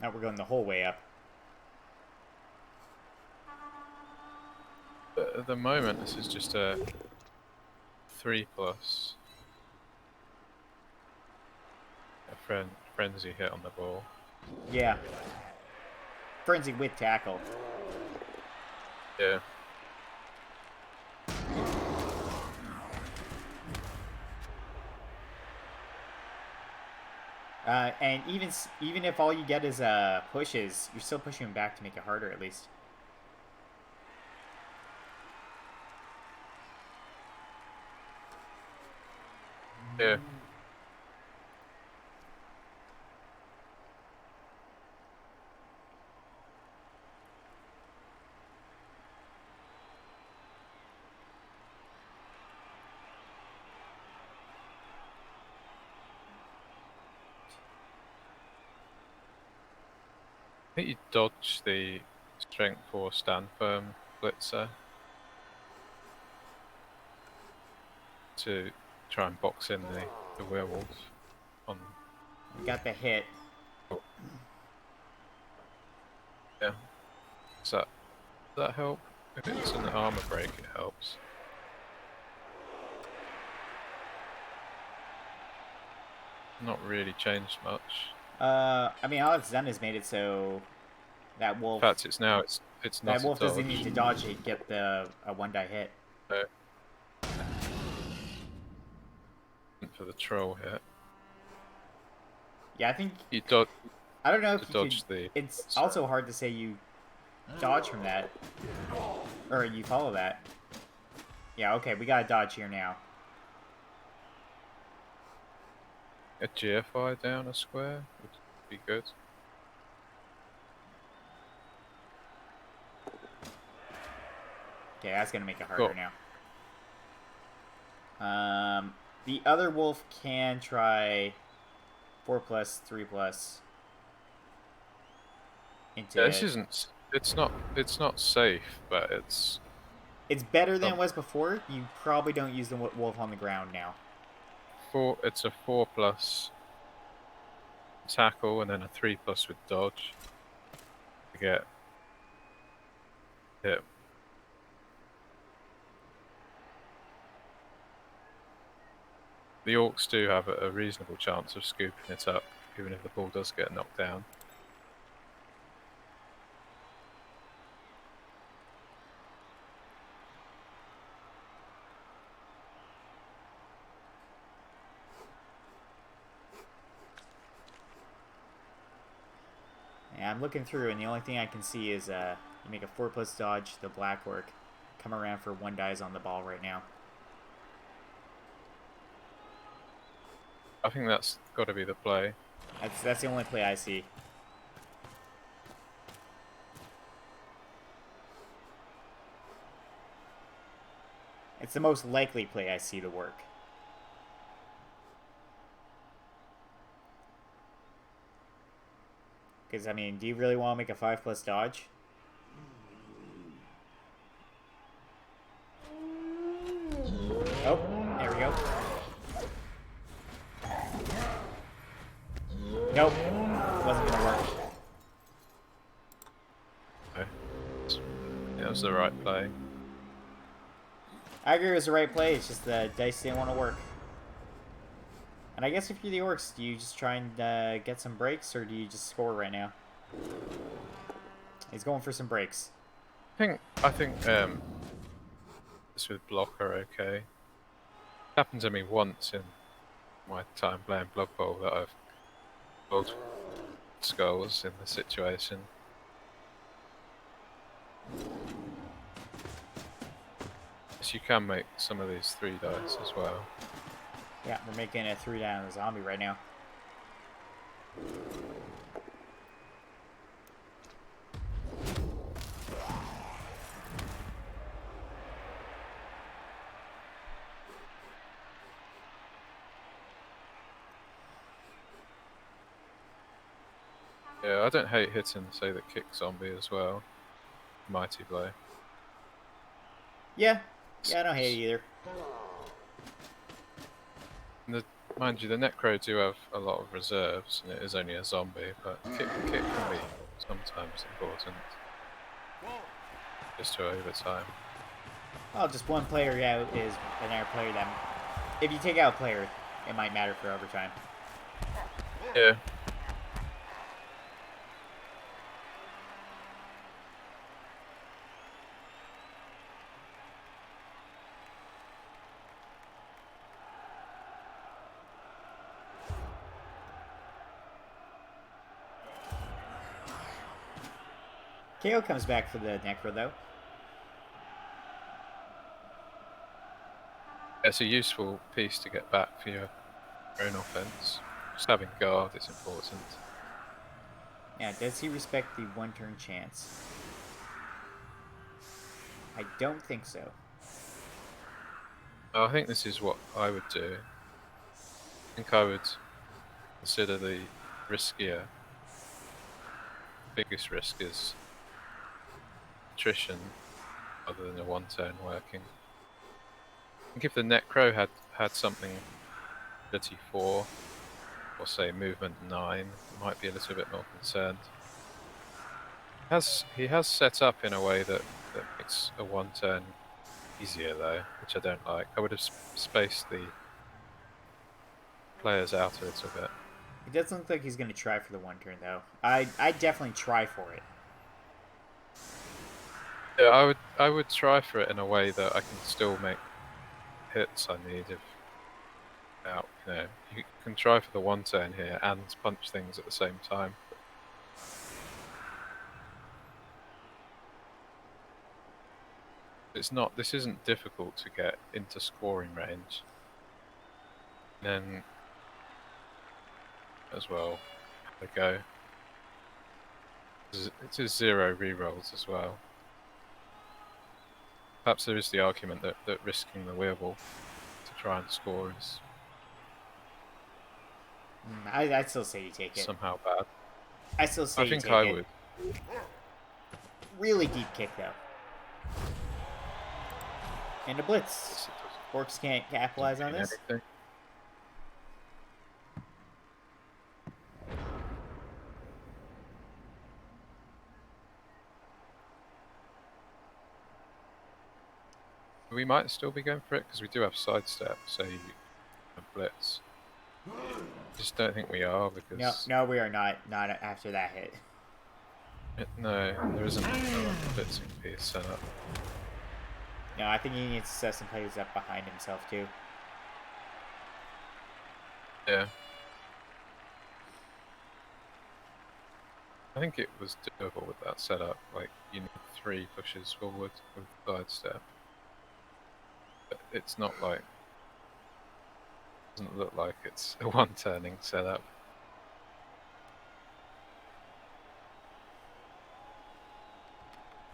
Now we're going the whole way up. But at the moment, this is just a 3+. A frenzy hit on the ball. Yeah. Frenzy with tackle. Yeah. And even if all you get is pushes, you're still pushing him back to make it harder at least. Yeah. I think you dodge the strength 4 stand firm blitzer to try and box in the werewolf on. We got the hit. Yeah. Does that help? If it's an armor break, it helps. Not really changed much. I mean, all it's done is made it so that wolf. In fact, it's not. That wolf a dodge. doesn't need to dodge to get a 1-die hit. For the troll hit. Yeah, I think You dodge. I don't know if you dodge could, it's also hard to say you dodge from that, or you follow that. Yeah, okay, we gotta dodge here now. A GFI down a square would be good. Okay, that's gonna make it harder now. The other wolf can try 4+, 3+. Into Yeah, this isn't. It's not safe, but it's better than it was before. You probably don't use the wolf on the ground now. It's a 4+ tackle and then a 3+ with dodge to get hit. The orcs do have a reasonable chance of scooping it up, even if the ball does get knocked down. Yeah, I'm looking through, and the only thing I can see is you make a 4+ dodge, the black orc, come around for 1 dies on the ball right now. I think that's got to be the play. That's the only play I see. It's the most likely play I see to work. Because, I mean, do you really want to make a 5+ dodge? Oh, there we go. Nope. Wasn't gonna work. Okay. Yeah, that was the right play. I agree it was the right play, it's just the dice didn't want to work. And I guess if you're the orcs, do you just try and get some breaks, or do you just score right now? He's going for some breaks. I think this with block are okay. Happened to me once in my time playing Blood Bowl that I've rolled skulls in the situation. So you can make some of these 3 dice as well. Yeah, we're making a 3 down on the zombie right now. Yeah, I don't hate hitting, say, the kick zombie as well. Mighty blow. Yeah. Yeah, I don't hate it either. Mind you, the Necro do have a lot of reserves, and it is only a zombie, but kick can be sometimes important. Just to overtime. Well, just one player out is another player that... If you take out a player, it might matter for overtime. Yeah. KO comes back for the Necro, though. It's a useful piece to get back for your own offense. Just having guard is important. Yeah, does he respect the one-turn chance? I don't think so. I think this is what I would do. I think I would consider the riskier. Biggest risk is attrition other than a one-turn working. I think if the Necro had something 34 or say movement 9, I might be a little bit more concerned. He has set up in a way that makes a one-turn easier though, which I don't like. I would have spaced the players out a little bit. It doesn't look like he's going to try for the one-turn, though. I definitely try for it. Yeah, I would try for it in a way that I can still make hits I need if out. You know, you can try for the one turn here and punch things at the same time. It's not. This isn't difficult to get into scoring range. Then, as well, there we go. It is 0 rerolls as well. Perhaps there is the argument that risking the Rebbl to try and score is I'd still say you take it. somehow bad. I still say I you think take I it. would. Really deep kick, though. And a blitz. Orcs can't capitalize on this. Anything. We might still be going for it because we do have sidestep, so you have blitz. Just don't think we are because No, we are not. Not after that hit. no, there isn't a blitzing piece set up. No, I think he needs to set some players up behind himself too. Yeah. I think it was doable with that setup. Like you need 3 pushes forward with sidestep. But it's not like doesn't look like it's a one-turning setup.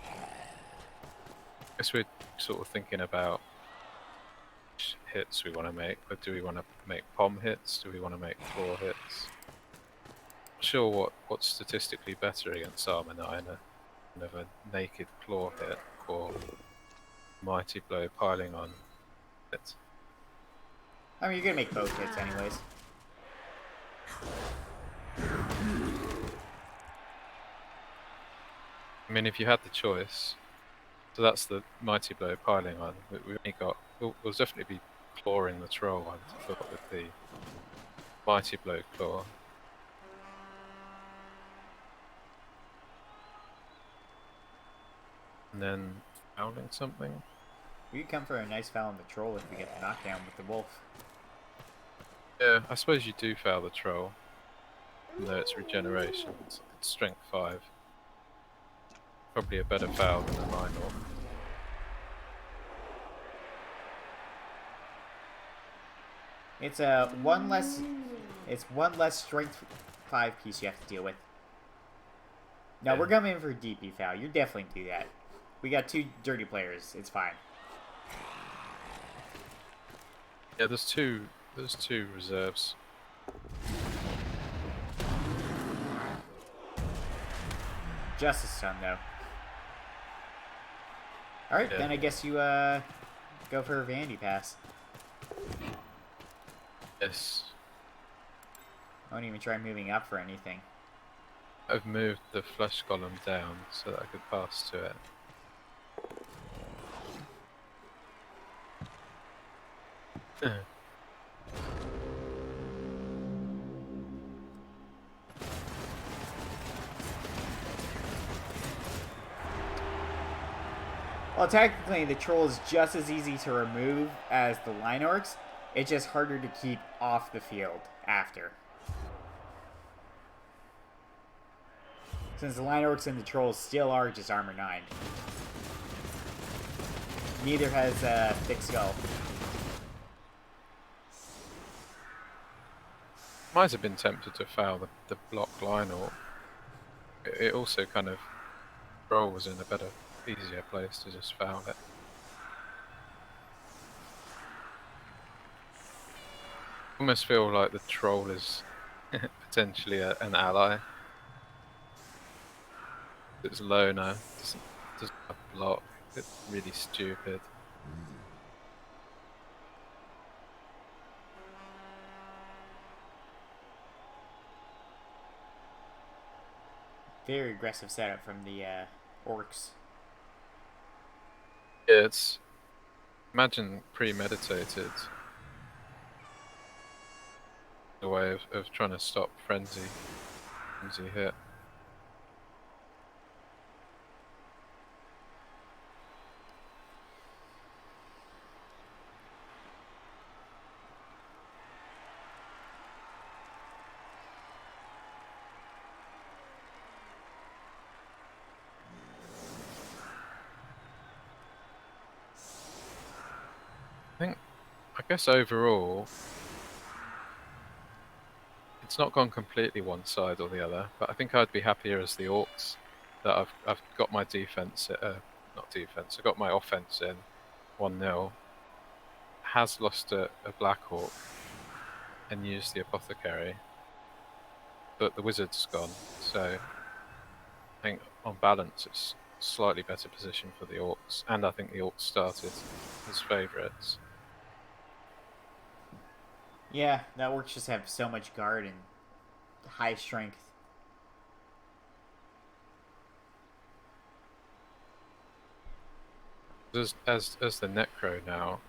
I guess we're sort of thinking about which hits we want to make, but do we want to make pom hits? Do we want to make claw hits? Not sure what's statistically better against Armor 9, kind of a naked claw hit or mighty blow piling on hits. I mean, you're gonna make both hits anyways. I mean, if you had the choice, so that's the mighty blow piling on. We only got. We'll definitely be clawing the troll one to put with the mighty blow claw. And then fouling something. We could come for a nice foul on the troll if we get the knockdown with the wolf. Yeah, I suppose you do foul the troll. Even though it's regeneration, it's strength 5. Probably a better foul than a minor. It's one less. It's one less strength 5 piece you have to deal with. No, we're coming in for DP foul. You definitely do that. We got 2 dirty players. It's fine. Yeah, there's two reserves. Justice stun though. All right, then I guess you go for a Vandy pass. Yes. I won't even try moving up for anything. I've moved the flesh column down so that I could pass to it. Well, technically, the troll is just as easy to remove as the line orcs. It's just harder to keep off the field after. Since the line orcs and the trolls still are just armor 9. Neither has a thick skull. Might have been tempted to foul the block line orc. It also kind of rolls in a better, easier place to just foul it. Almost feel like the troll is potentially an ally. It's low now, doesn't have block, it's really stupid. Very aggressive setup from the orcs. Yeah, it's, imagine premeditated. The way of trying to stop frenzy hit. I guess overall, it's not gone completely one side or the other, but I think I'd be happier as the orcs that I've got my defense, not defense, I got my offense in 1-0. Has lost a Black Hawk and used the apothecary, but the wizard's gone, so I think on balance it's slightly better position for the orcs, and I think the orcs started as favourites. Yeah, that orcs just have so much guard and high strength. As the Necro now,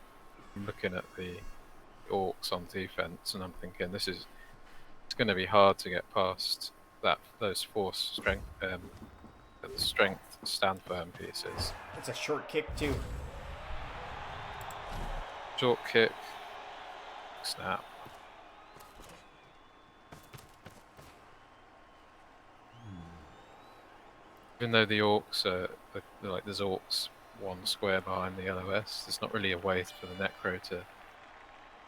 I'm looking at the orcs on defense, and I'm thinking it's going to be hard to get past those 4 strength stand firm pieces. It's a short kick too. Short kick, snap. Even though the orcs are like there's orcs 1 square behind the LOS, there's not really a way for the Necro to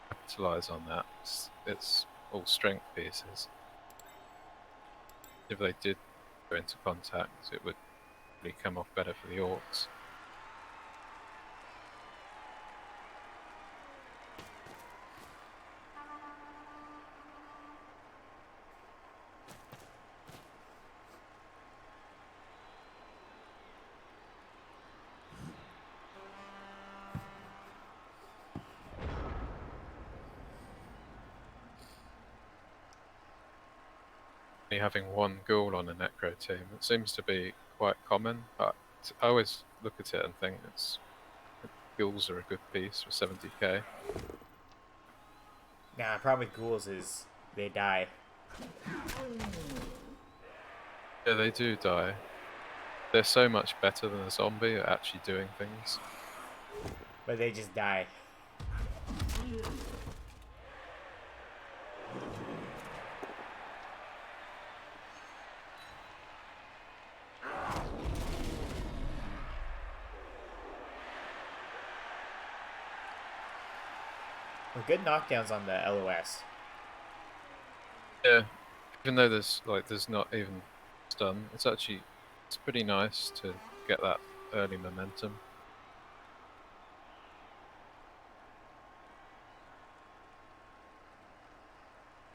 capitalise on that. It's all strength pieces. If they did go into contact, it would really come off better for the orcs. Having 1 ghoul on a Necro team, it seems to be quite common, but I always look at it and think ghouls are a good piece for 70k. Nah, problem with ghouls is they die. Yeah, they do die. They're so much better than a zombie at actually doing things. But they just die. Well, good knockdowns on the LOS. Yeah, even though there's not even stun, it's pretty nice to get that early momentum.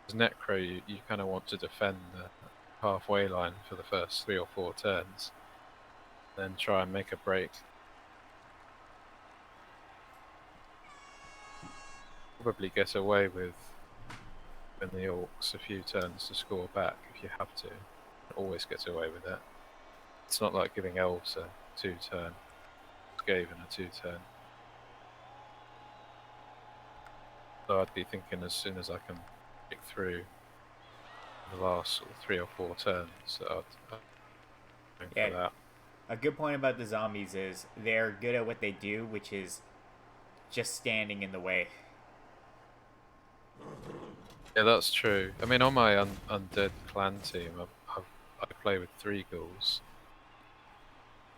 As Necro, you kind of want to defend the halfway line for the first 3 or 4 turns, then try and make a break. Probably get away with in the Orcs a few turns to score back if you have to. Always get away with it. It's not like giving Elves a 2-turn, Skaven a 2-turn. So I'd be thinking as soon as I can break through the last sort of 3 or 4 turns that I'd go for that. A good point about the zombies is they're good at what they do, which is just standing in the way. Yeah, that's true. I mean, on my undead clan team, I play with 3 ghouls.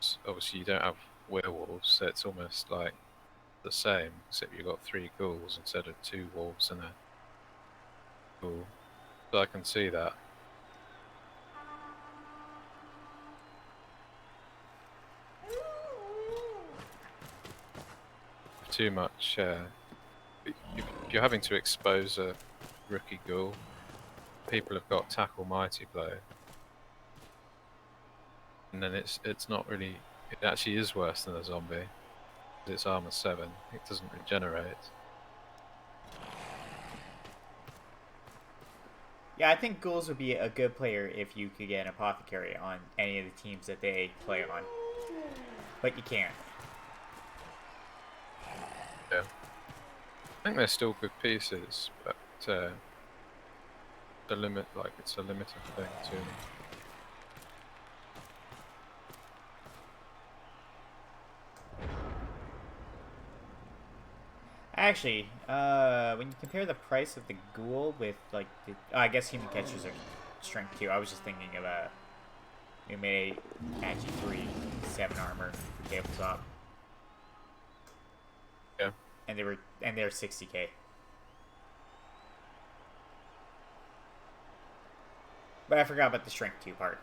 So obviously, you don't have werewolves, so it's almost like the same, except you've got 3 ghouls instead of 2 wolves and a ghoul. So I can see that. Too much. If you're having to expose a rookie ghoul, people have got tackle mighty blow, and then it's not really. It actually is worse than a zombie. It's armor 7. It doesn't regenerate. Yeah, I think ghouls would be a good player if you could get an apothecary on any of the teams that they play on, but you can't. Yeah, I think they're still good pieces, but the limit, like it's a limited thing to them. Actually, when you compare the price of the ghoul with, like, I guess human catchers are strength 2. I was just thinking of we made actually 3 7 armor for tabletop. Yeah. And they're 60k. But I forgot about the strength 2 part.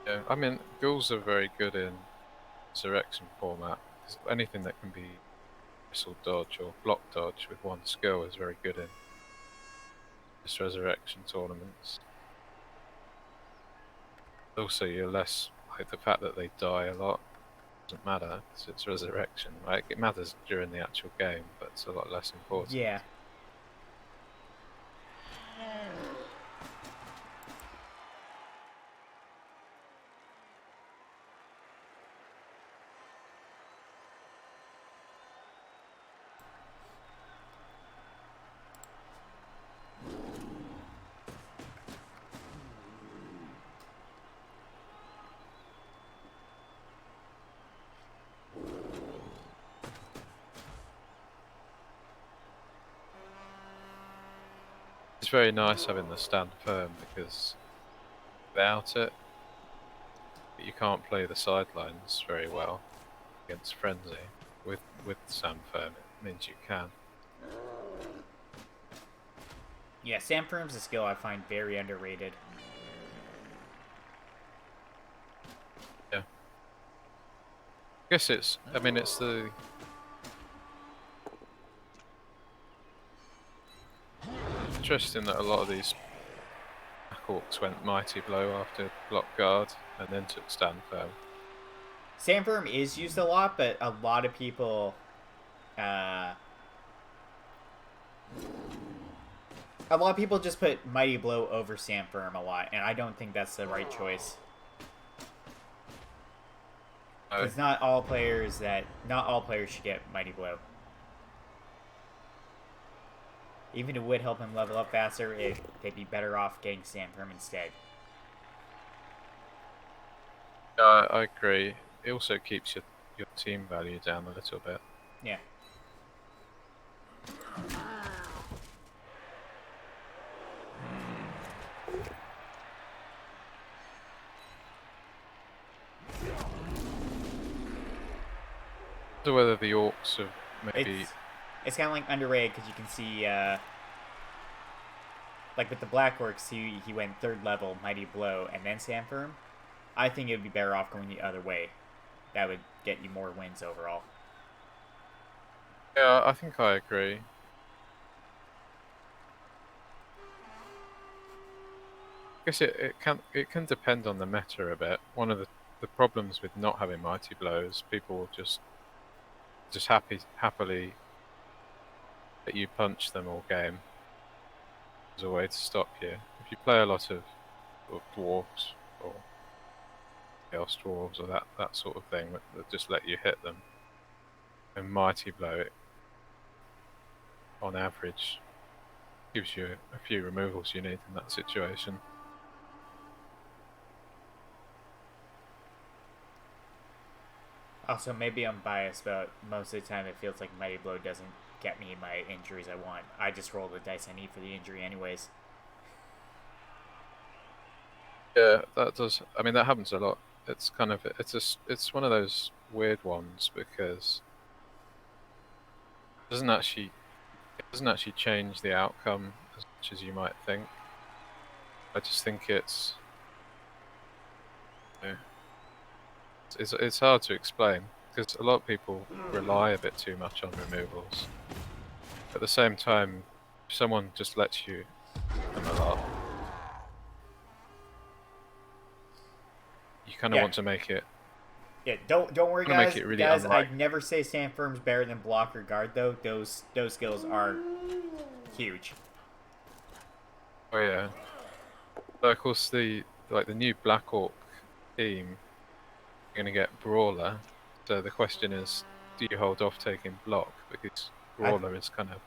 Yeah, I mean, ghouls are very good in resurrection format. Anything that can be whistle dodge or block dodge with 1 skill is very good in this resurrection tournaments. Also, you're less like the fact that they die a lot doesn't matter because it's resurrection, right? It matters during the actual game, but it's a lot less important. Yeah. It's very nice having the stand firm because without it, you can't play the sidelines very well against Frenzy. With stand firm, it means you can. Yeah, Sam Firm's a skill I find very underrated. Yeah. I guess it's the interesting that a lot of these Orcs went mighty blow after block guard and then took stand firm. Sam Firm is used a lot, but a lot of people just put Mighty Blow over Sam Firm a lot, and I don't think that's the right choice. Because not all players should get Mighty Blow. Even if it would help him level up faster, they'd be better off getting Sam Firm instead. I agree. It also keeps your team value down a little bit. Yeah. So whether the orcs have maybe It's kind of like underrated because you can see, like with the Black Orcs, he went 3rd level, Mighty Blow, and then Stand Firm. I think it would be better off going the other way. That would get you more wins overall. yeah, I think I agree. I guess it can depend on the meta a bit. One of the problems with not having Mighty Blows, people will just happily let you punch them all game as a way to stop you. If you play a lot of dwarves or chaos dwarves or that sort of thing that just let you hit them, and Mighty Blow it on average gives you a few removals you need in that situation. Also, maybe I'm biased, but most of the time it feels like Mighty Blow doesn't get me my injuries I want. I just roll the dice I need for the injury anyways. Yeah, that does. I mean, that happens a lot. It's kind of it's one of those weird ones because it doesn't actually change the outcome as much as you might think. I just think it's hard to explain because a lot of people rely a bit too much on removals. At the same time, if someone just lets you them a lot, you kind of want to make it. Yeah, don't worry, Wanna make guys. it really Guys, unlikely. I'd never say Stand Firm's better than Block or Guard, though. Those skills are huge. Oh yeah. But of course, the new Black Orc team are going to get Brawler. So the question is, do you hold off taking Block because Brawler is kind of.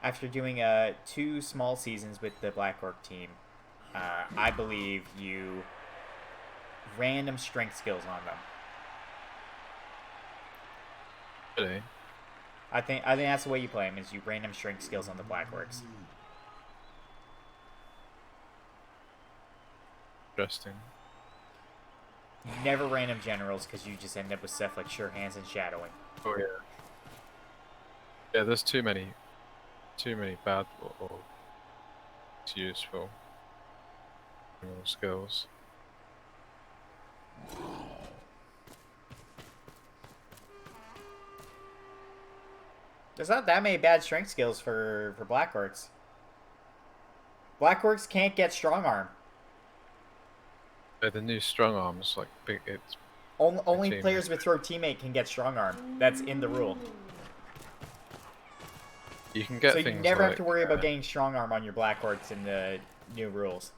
After doing 2 small seasons with the Black Orc team, I believe you random strength skills on them. Really? I think that's the way you play them, is you random strength skills on the Black Orcs. Interesting. Never random generals because you just end up with stuff like Sure Hands and Shadowing. Oh yeah. Yeah, there's too many bad or useful skills. There's not that many bad strength skills for Black Orcs. Black Orcs can't get Strong Arm. Yeah, the new strong arms like big. It's Only players with Throw Teammate can get Strong Arm. That's in the rule. You can get so things you never like, have to worry about getting Strong Arm on your Black Orcs in the new rules.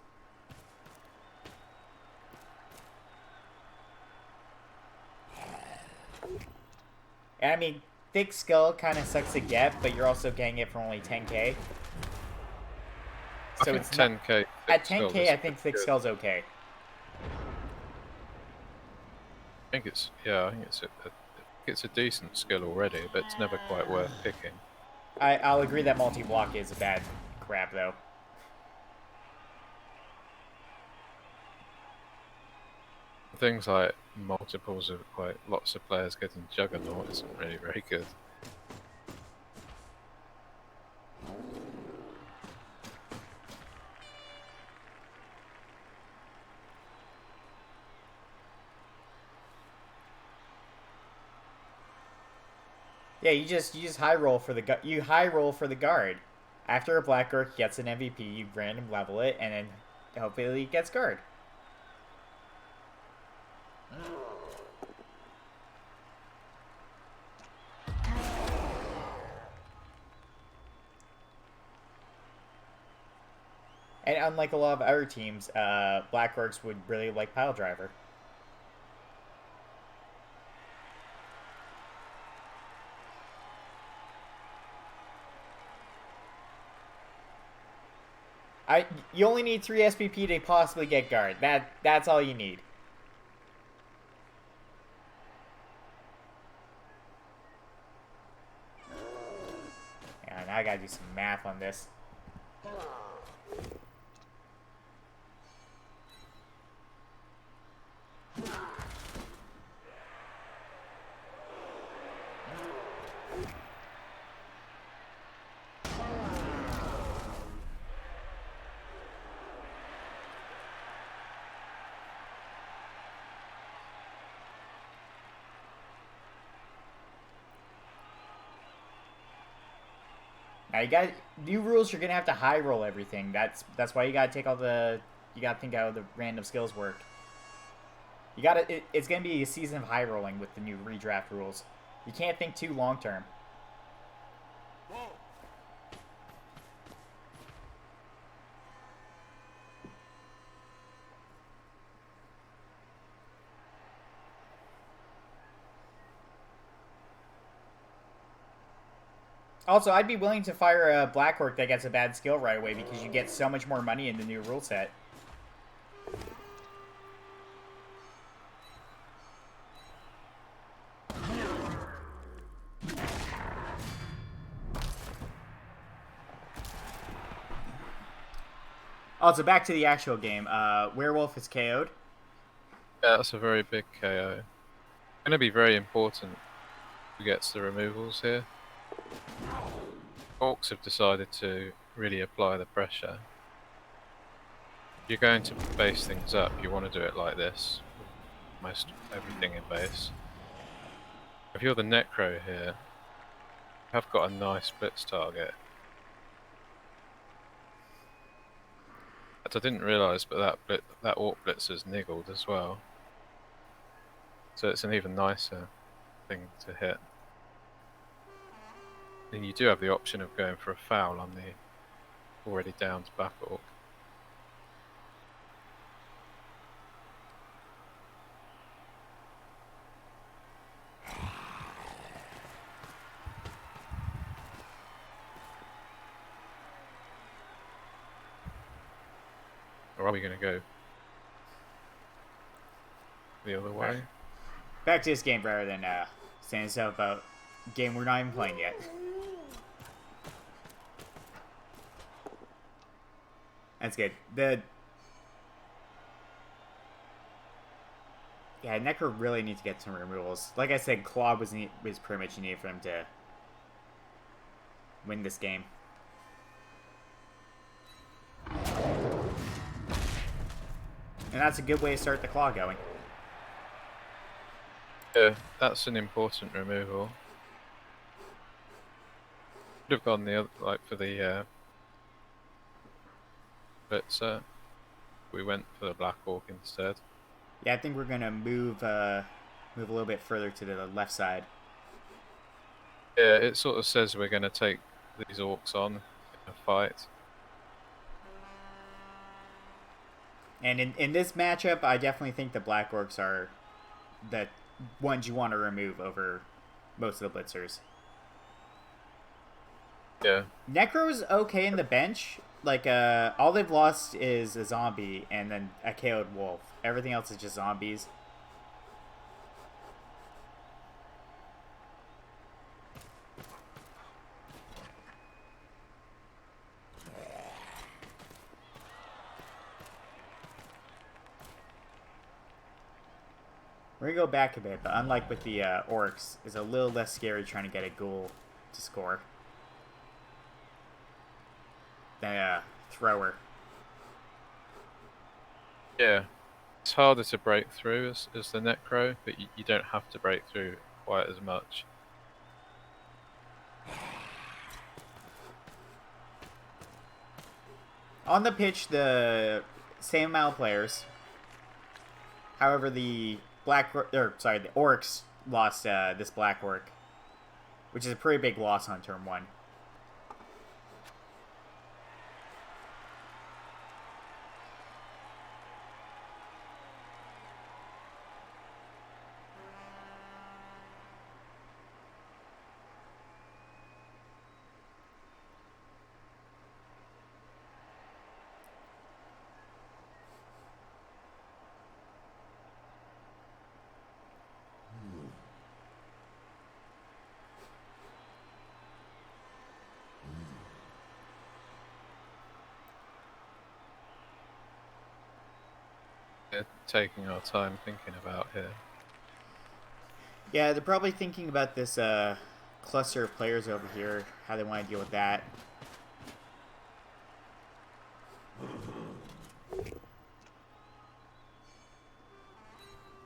And I mean, Thick Skull kind of sucks to get, but you're also getting it for only 10k. So it's 10k. At 10k, I think Thick Skull's okay. I think it's a decent skill already, but it's never quite worth picking. I'll agree that multi-block is a bad crap, though. Things like multiples of quite lots of players getting Juggernaut isn't really very good. Yeah, you just high roll for the guard. After a Black Orc gets an MVP, you random level it, and then hopefully it gets guard. And unlike a lot of other teams, Black Orcs would really like Pile Driver. You only need 3 SPP to possibly get guard. That's all you need. Yeah, now I gotta do some math on this. Now you got new rules. You're gonna have to high roll everything. That's why you gotta take all the. You gotta think how the random skills work. You gotta. It's gonna be a season of high rolling with the new redraft rules. You can't think too long term. Also, I'd be willing to fire a Black Orc that gets a bad skill right away because you get so much more money in the new rule set. Also, back to the actual game. Werewolf is KO'd. Yeah, that's a very big KO. Going to be very important who gets the removals here. Orcs have decided to really apply the pressure. If you're going to base things up, you want to do it like this. Most everything in base. If you're the Necro here, you have got a nice blitz target. I didn't realise, but that Orc Blitzer's niggled as well. So it's an even nicer thing to hit. And you do have the option of going for a foul on the already downed Black Orc. Or are we going to go the other way? Back to this game rather than saying stuff about a game we're not even playing yet. That's good. Yeah, Necro really needs to get some removals. Like I said, Claw was pretty much needed for him to win this game. And that's a good way to start the Claw going. Yeah, that's an important removal. Could have gone the other, like for the Blitzer. We went for the Black Orc instead. Yeah, I think we're gonna move a little bit further to the left side. Yeah, it sort of says we're going to take these Orcs on in a fight. And in this matchup, I definitely think the Black Orcs are the ones you want to remove over most of the Blitzers. Yeah. Necro's okay in the bench. Like, all they've lost is a zombie and then a KO'd wolf. Everything else is just zombies. We're gonna go back a bit, but unlike with the orcs, it's a little less scary trying to get a ghoul to score than a thrower. Yeah. It's harder to break through as the Necro, but you don't have to break through quite as much. On the pitch, the same amount of players. However, the the orcs lost this Black Orc, which is a pretty big loss on turn 1. Taking our time thinking about here. Yeah, they're probably thinking about this cluster of players over here, how they want to deal with that.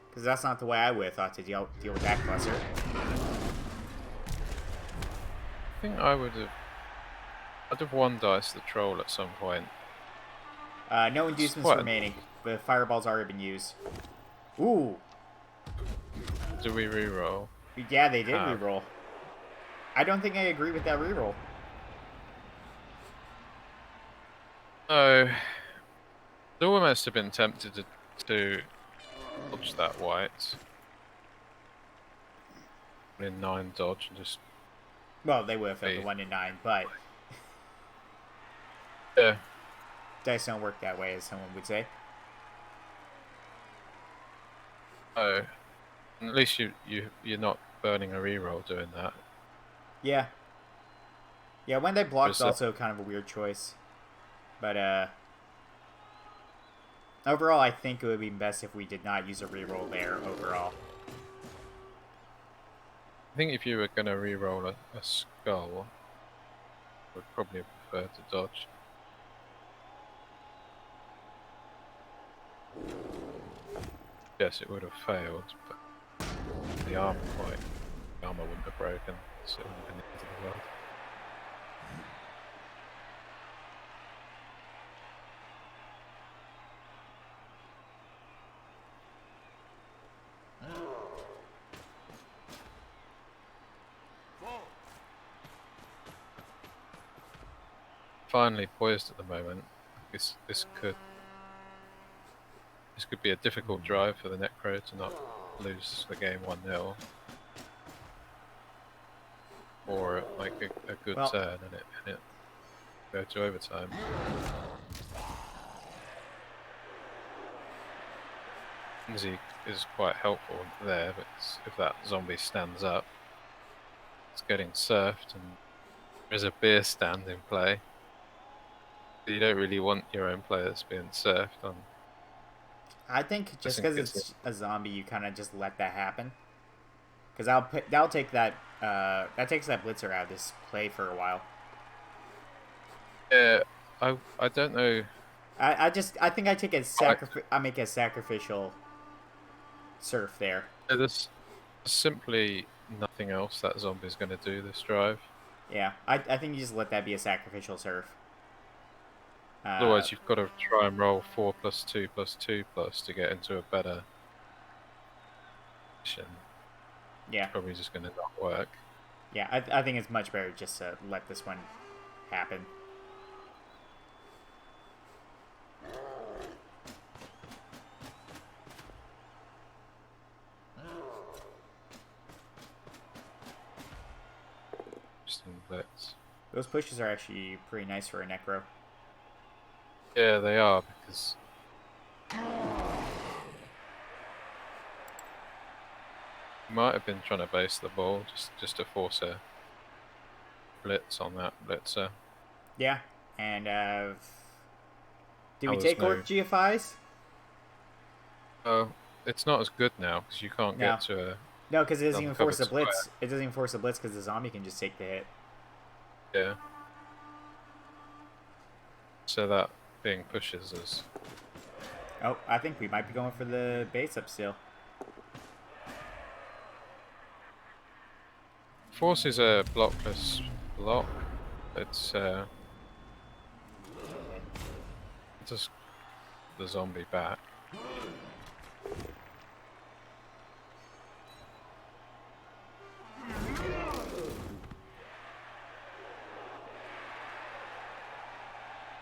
Because that's not the way I would have thought to deal with that cluster. I think I'd have one dice the troll at some point. No inducements remaining. The fireball's already been used. Ooh. Do we reroll? Yeah, they did reroll. I don't think I agree with that reroll. Oh, they almost have been tempted to dodge that white. In 9 dodge and just. Well, they would have felt the 1 in 9, but Yeah. dice don't work that way, as someone would say. Oh, at least you're not burning a reroll doing that. Yeah. Yeah, when they blocked There's also kind of a weird choice. But overall I think it would be best if we did not use a reroll there overall. I think if you were going to reroll a skull, I would probably prefer to dodge. Yes, it would have failed, but the armor wouldn't have broken, so it wouldn't have been the end of the world. Finally poised at the moment. This could be a difficult drive for the Necro to not lose the game 1-0. Or like a good turn and it go to overtime. Lindsay is quite helpful there, but if that zombie stands up, it's getting surfed and there's a beer stand in play. You don't really want your own players being surfed on. I think just because it's a zombie, you kind of just let that happen. Because that'll take that that takes that blitzer out of this play for a while. Yeah, I don't know. I think I take I make a sacrificial surf there. There's simply nothing else that zombie's going to do this drive. Yeah, I think you just let that be a sacrificial surf. Otherwise, you've got to try and roll 4+2+2+ to get into a better position. Yeah. It's probably just going to not work. Yeah, I think it's much better just to let this one happen. Interesting blitz. Those pushes are actually pretty nice for a Necro. Yeah, they are, because you might have been trying to base the ball just to force a blitz on that blitzer. Yeah, and did we take Orc GFIs? Oh, it's not as good now because you can't get to a. No, because it doesn't even force a blitz. It doesn't even force a blitz because the zombie can just take the hit. Yeah. So that being pushes is. Oh, I think we might be going for the base up still. Force is a blockless block. It's just the zombie back.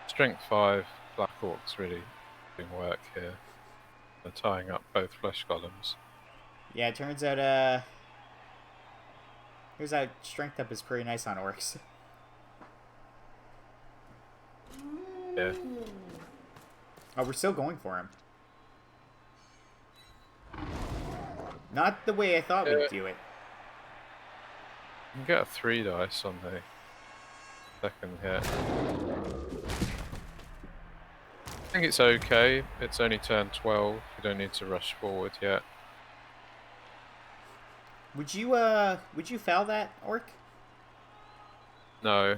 Strength 5 Black Orcs really doing work here. They're tying up both flesh columns. Yeah, it turns out here's that strength up is pretty nice on Orcs. Yeah. Oh, we're still going for him. Not the way I thought we'd do it. You can get a 3 dice on the second hit. I think it's okay. It's only turn 12. You don't need to rush forward yet. Would you foul that Orc? No,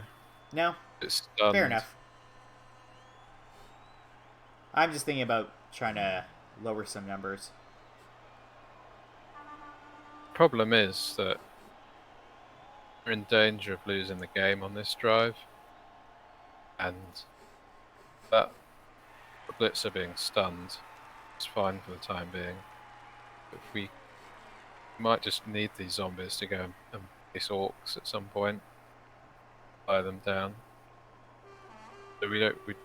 No? it's Fair stunned. enough. I'm just thinking about trying to lower some numbers. Problem is that we're in danger of losing the game on this drive, and that the blitzer being stunned is fine for the time being. But we might just need these zombies to go and face orcs at some point, buy them down. So we don't. We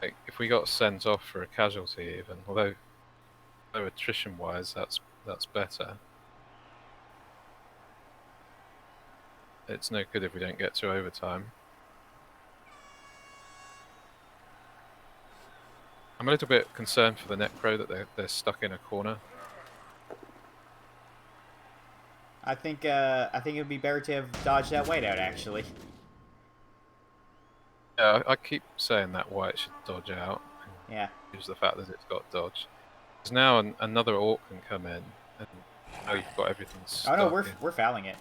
like if we got sent off for a casualty, even although attrition-wise that's better. It's no good if we don't get to overtime. I'm a little bit concerned for the Necro that they're stuck in a corner. I think it would be better to have dodged that whiteout, actually. Yeah, I keep saying that white should dodge out. Yeah. Use the fact that it's got dodge. Because now another orc can come in, and now you've got everything Oh no, stuck in. we're fouling it.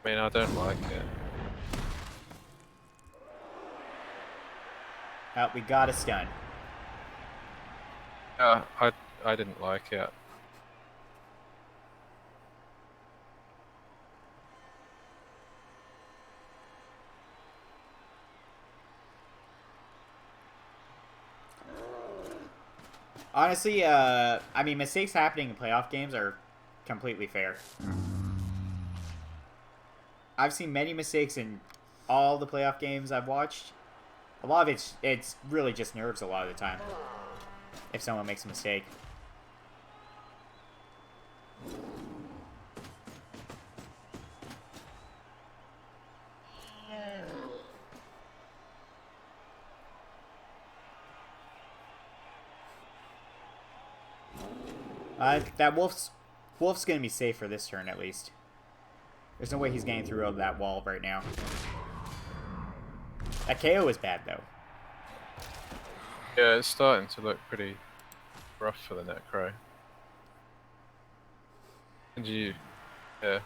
I mean, I don't like it. Oh, we got a stun. Yeah, I didn't like it. Honestly, I mean, mistakes happening in playoff games are completely fair. I've seen many mistakes in all the playoff games I've watched. A lot of it's really just nerves a lot of the time. If someone makes a mistake. That wolf's gonna be safe for this turn at least. There's no way he's getting through that wall right now. That KO is bad though. Yeah, it's starting to look pretty rough for the Necro. And yeah.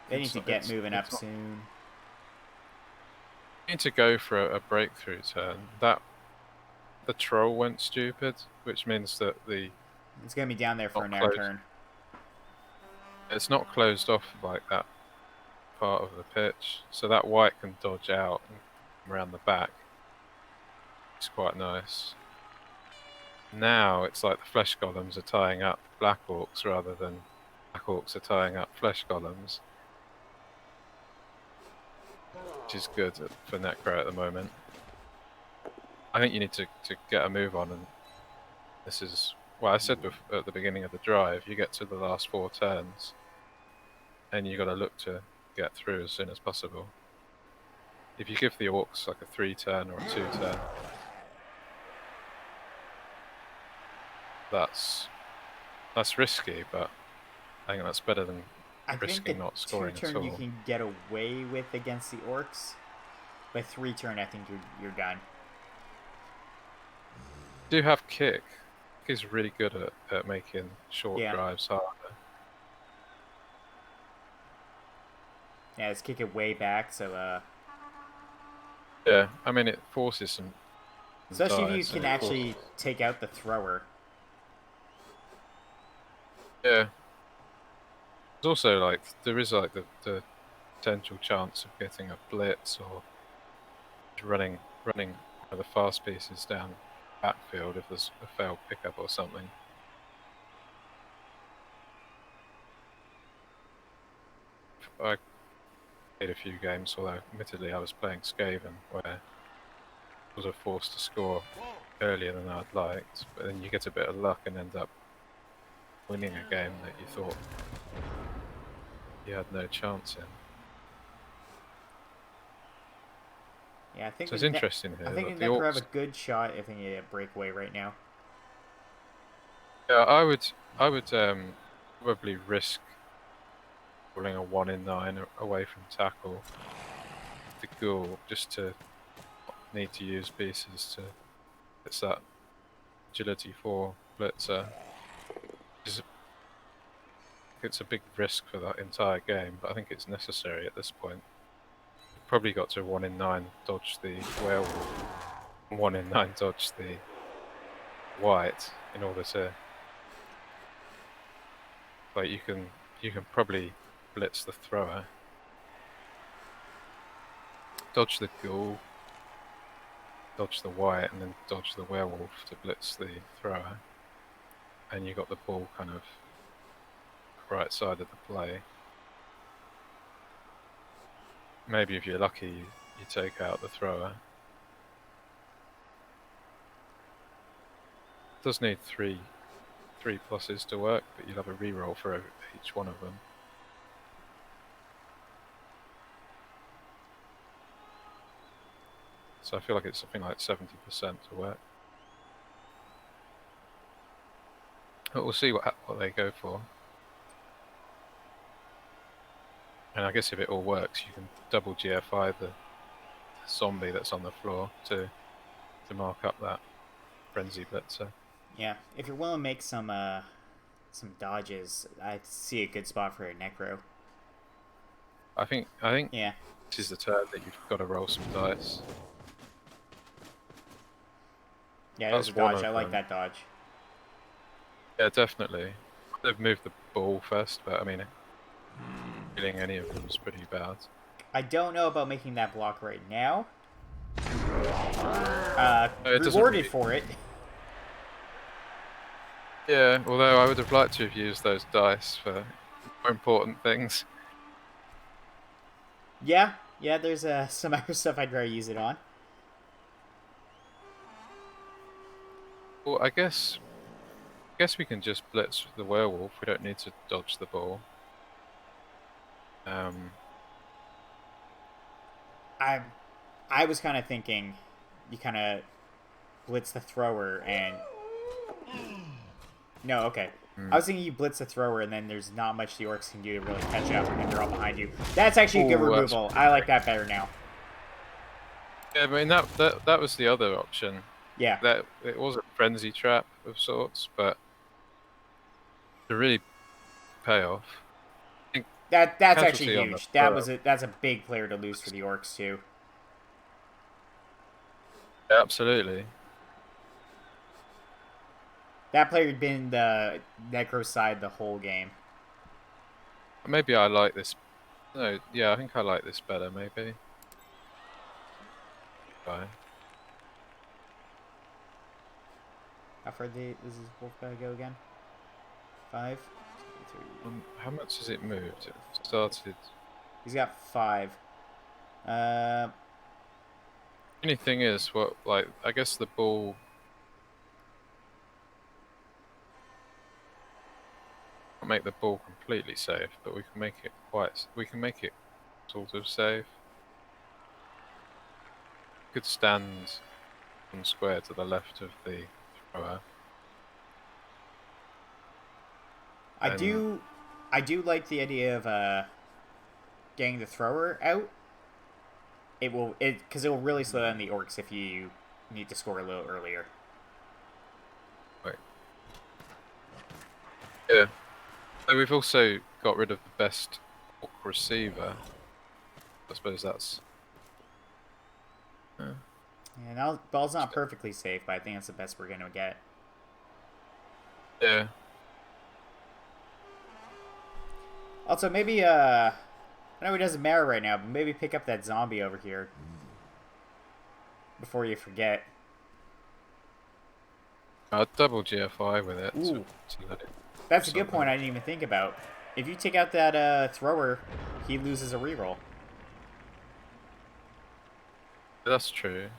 They need to get moving up soon. You need to go for a breakthrough turn. The troll went stupid, which means that It's gonna be down there for an air close. turn. It's not closed off like that part of the pitch, so that white can dodge out and come around the back. It's quite nice. Now it's like the flesh golems are tying up black orcs rather than black orcs are tying up flesh golems, which is good for Necro at the moment. I think you need to get a move on, and this is, well, I said at the beginning of the drive, you get to the last 4 turns, and you got to look to get through as soon as possible. If you give the orcs like a 3-turn or a 2-turn, that's risky, but I think that's better than risking not scoring at all. 2-turn you can get away with against the orcs, but 3-turn I think you're done. Do have kick. Kick is really good at making short drives harder. Yeah, let's kick it way back, so yeah, I mean it forces some especially if you can actually take out the thrower. Yeah. There's also like there is like the potential chance of getting a blitz or running one of the fast pieces down backfield if there's a failed pickup or something. I played a few games, although admittedly I was playing Skaven, where I was forced to score earlier than I'd liked, but then you get a bit of luck and end up winning a game that you thought you had no chance in. Yeah, I think so it's interesting here. I think the Necro have a good shot if they get a breakaway right now. Yeah, I would probably risk pulling a 1 in 9 away from tackle the ghoul just to need to use pieces to it's that agility 4 blitzer. it's a big risk for that entire game, but I think it's necessary at this point. You've probably got to 1 in 9 dodge the werewolf, 1 in 9 dodge the white in order to, like, you can probably blitz the thrower, dodge the ghoul, dodge the white, and then dodge the werewolf to blitz the thrower, and you got the ball kind of right side of the play. Maybe if you're lucky, you take out the thrower. It does need three pluses to work, but you'll have a reroll for each one of them. So I feel like it's something like 70% to work. But we'll see what they go for. And I guess if it all works, you can double GFI the zombie that's on the floor to mark up that frenzy blitzer. Yeah, if you're willing to make some dodges, I see a good spot for a necro. I think Yeah. this is the turn that you've got to roll some dice. Yeah, there's a That's one dodge. of I like them. that dodge. Yeah, definitely. They've moved the ball first, but I mean, killing any of them is pretty bad. I don't know about making that block right now. It doesn't Rewarded really- for it. Yeah, although I would have liked to have used those dice for more important things. Yeah, there's some other stuff I'd rather use it on. Well, I guess we can just blitz the werewolf. We don't need to dodge the ball. I was kind of thinking you kind of blitz the thrower and... No, okay. I was thinking you blitz the thrower and then there's not much the orcs can do to really catch up and they're all behind you. That's actually a good Ooh, that's- removal. I like that better now. Yeah, I mean that was the other option. Yeah. That it was a frenzy trap of sorts, but to really pay off. That's actually Casualty on the huge. throw. That's a big player to lose for the orcs too. Yeah, absolutely. That player had been the necro side the whole game. Maybe I like this. No, yeah, I think I like this better. Maybe. Bye. How far does this wolf guy go again? 5? 3. How much has it moved? It started. He's got 5. Only thing is, what like I guess the ball. Not make the ball completely safe, but we can make it We can make it sort of safe. Could stand one square to the left of the thrower. I do like the idea of getting the thrower out. Because it will really slow down the orcs if you need to score a little earlier. Right. Yeah. So we've also got rid of the best orc receiver. I suppose that's. Yeah, now ball's not perfectly safe, but I think that's the best we're gonna get. Yeah. Also, maybe I know it doesn't matter right now, but maybe pick up that zombie over here before you forget. I'll double GFI with it. Ooh. To let it That's a good point I didn't even think about. If you take out that thrower, he loses a reroll. That's true.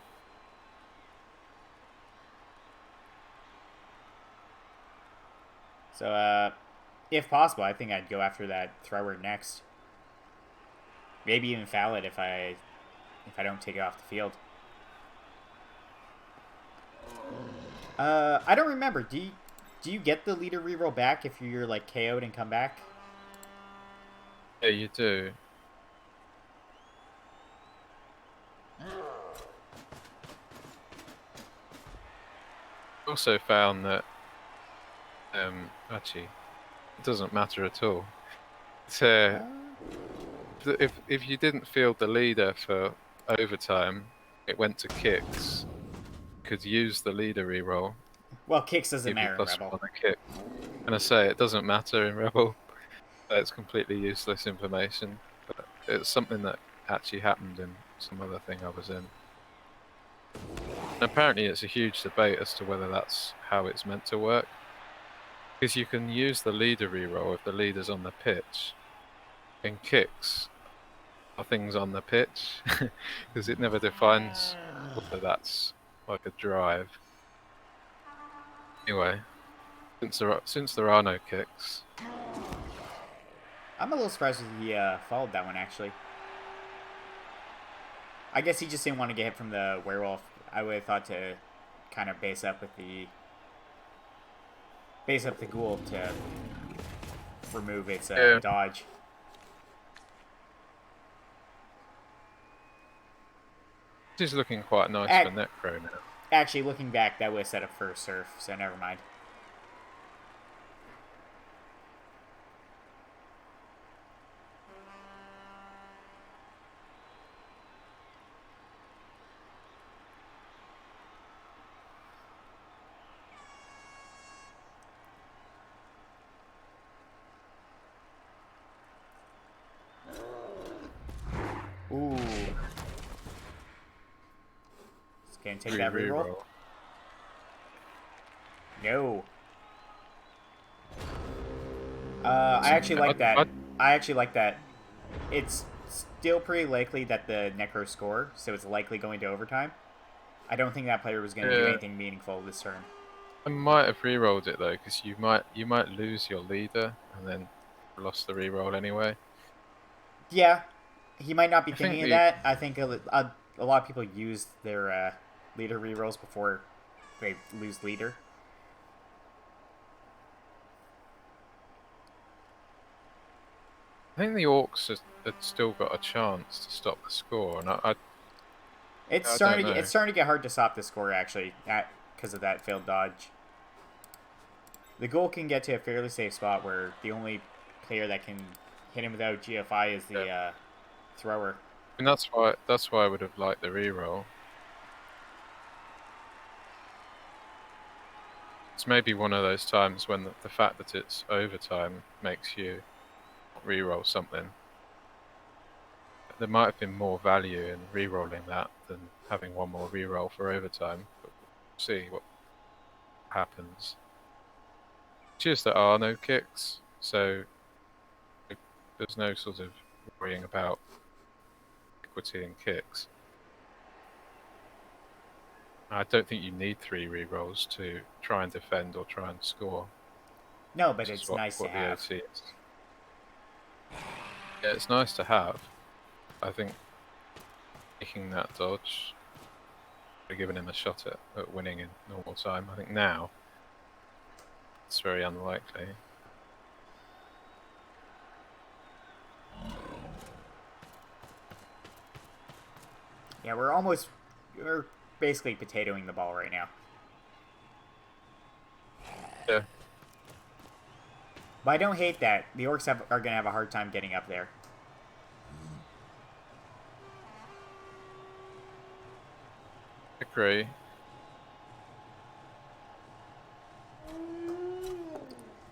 So, if possible, I think I'd go after that thrower next. Maybe even foul it if I don't take it off the field. I don't remember. Do you get the leader reroll back if you're like KO'd and come back? Yeah, you do. Also found that actually It doesn't matter at all. So if you didn't field the leader for overtime, it went to kicks. You could use the leader reroll, Well, kicks doesn't give you matter in plus Rebbl. one a kick. And I say it doesn't matter in Rebbl. It's completely useless information. But it's something that actually happened in some other thing I was in. And apparently it's a huge debate as to whether that's how it's meant to work. Because you can use the leader reroll if the leader's on the pitch. In kicks, are things on the pitch? Because it never defines whether that's like a drive. Anyway, since there are no kicks, I'm a little surprised that he followed that one, actually. I guess he just didn't want to get hit from the werewolf. I would have thought to kind of base up the ghoul to remove its dodge. this is looking quite nice for Necro now. Actually, looking back, that would have set up for Surf, so never mind. Ooh. Can take that reroll? No. I actually like that. I actually like that. It's still pretty likely that the Necro score, so it's likely going to overtime. I don't think that player was going to do anything meaningful this turn. I might have re-rolled it though, because you might lose your leader and then lost the reroll anyway. Yeah, he might not be thinking of that. I think a lot of people use their leader rerolls before they lose leader. I think the Orcs had still got a chance to stop the score, and It's starting to get hard to stop the score actually, because of that failed dodge. The ghoul can get to a fairly safe spot where the only player that can hit him without GFI is the thrower. And that's why I would have liked the reroll. It's maybe one of those times when the fact that it's overtime makes you reroll something. There might have been more value in rerolling that than having one more reroll for overtime, but we'll see what happens. Just there are no kicks, so there's no sort of worrying about equity in kicks. I don't think you need 3 rerolls to try and defend or try and score. No, but it's nice to have. Yeah, it's nice to have. I think making that dodge would have given him a shot at winning in normal time. I think now it's very unlikely. Yeah, we're basically potatoing the ball right now. Yeah. But I don't hate that. The Orcs are going to have a hard time getting up there. Agree.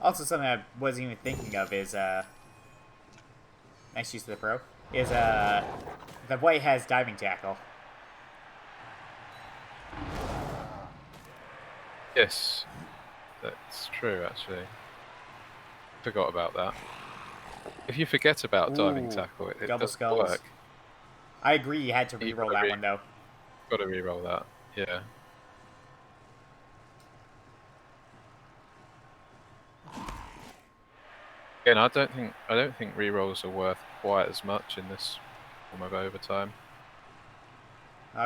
Also, something I wasn't even thinking of is, nice use of the pro, is, the white has diving tackle. Yes, that's true actually. Forgot about that. If you forget about diving tackle, it doesn't work. I agree, you had to re-roll that one though. Got to re-roll that, yeah. Again, I don't think re-rolls are worth quite as much in this form of overtime.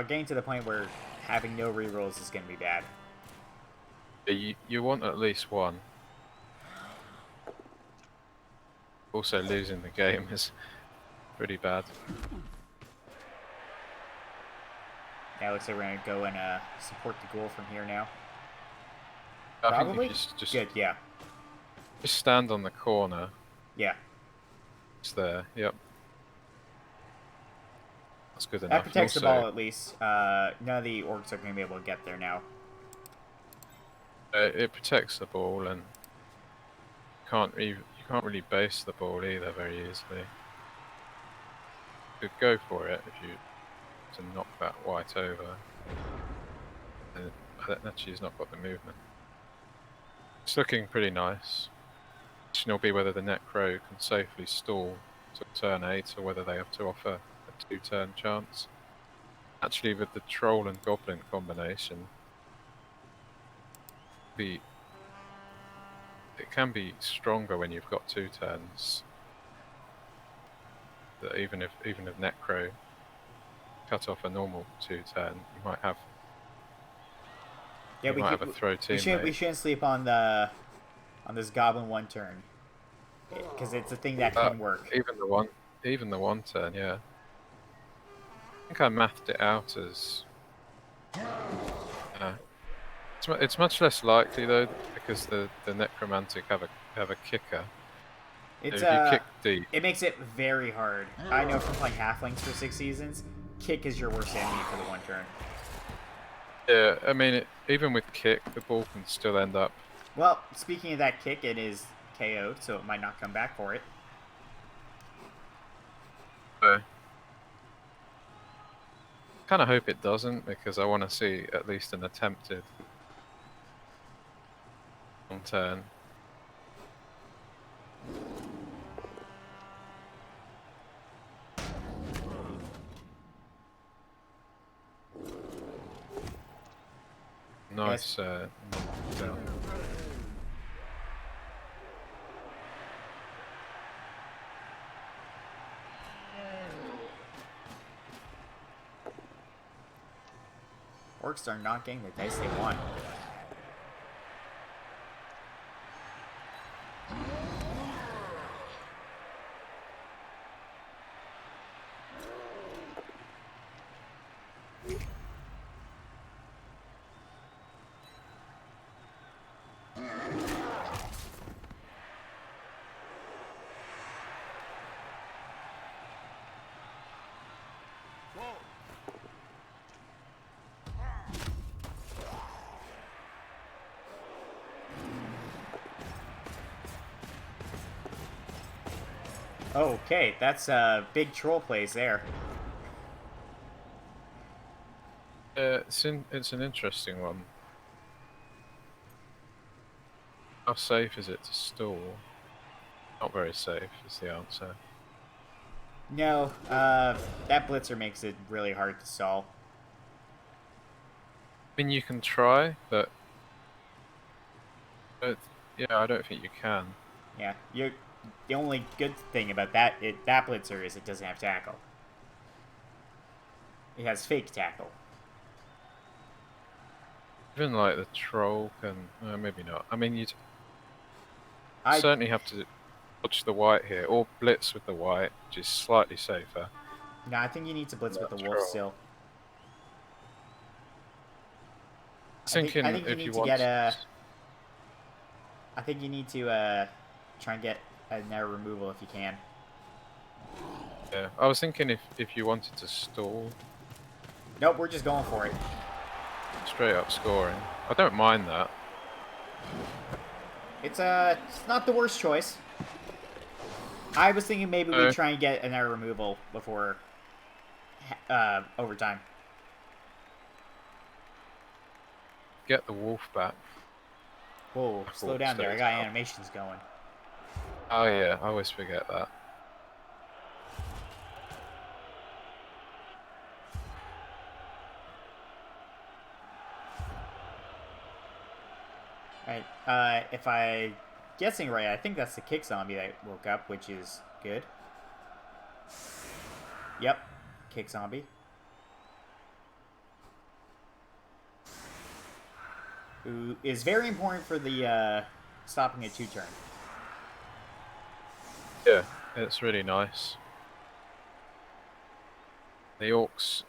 Getting to the point where having no re-rolls is going to be bad. Yeah, you want at least one. Also, losing the game is pretty bad. Yeah, looks like we're going to go and support the ghoul from here now. I Probably? think if you just good, yeah. Just stand on the corner. Yeah. It's there. Yep. That's good That enough. protects the And also, ball at least. None of the orcs are going to be able to get there now. it protects the ball, and you can't really base the ball either very easily. You could go for it if you to knock that white over. And actually, he's not got the movement. It's looking pretty nice. The question will be whether the Necro can safely stall to turn 8, or whether they have to offer a 2-turn chance. Actually, with the Troll and Goblin combination, it can be stronger when you've got 2 turns. That even if Necro cut off a normal 2-turn, you might have have a throw teammate. We shouldn't sleep on this Goblin 1 turn, because it's a thing that can work. Even the one turn, yeah. I think I mathed it out as. It's much less likely though, because the Necromantic have a kicker. It's so if you kick deep, it makes it very hard. I know from playing halflings for 6 seasons, kick is your worst enemy for the 1 turn. Yeah, I mean, even with kick, the ball can still end up. Well, speaking of that kick, it is KO'd, so it might not come back for it. Kind of hope it doesn't, because I want to see at least an attempted long turn. Nice. Down. Orcs are not getting the dice they want. Okay, that's big troll plays there. It's an interesting one. How safe is it to stall? Not very safe is the answer. No, that blitzer makes it really hard to stall. I mean, you can try, but yeah, I don't think you can. Yeah, the only good thing about that blitzer is it doesn't have tackle. It has fake tackle. Even like the troll can, maybe not. I mean, you'd certainly have to dodge the white here, or blitz with the white, which is slightly safer. No, I think you need to blitz with the wolf still. I think you need to try and get an error removal if you can. Yeah, I was thinking if you wanted to stall. Nope, we're just going for it. Straight up scoring. I don't mind that. It's not the worst choice. I was thinking maybe we'd try and get an error removal before overtime. Get the wolf back. Whoa, slow down there. I got animations going. Oh yeah, I always forget that. Alright, if I'm guessing right, I think that's the kick zombie that woke up, which is good. Yep, kick zombie. Who is very important for the stopping a 2-turn. Yeah, it's really nice. The orcs.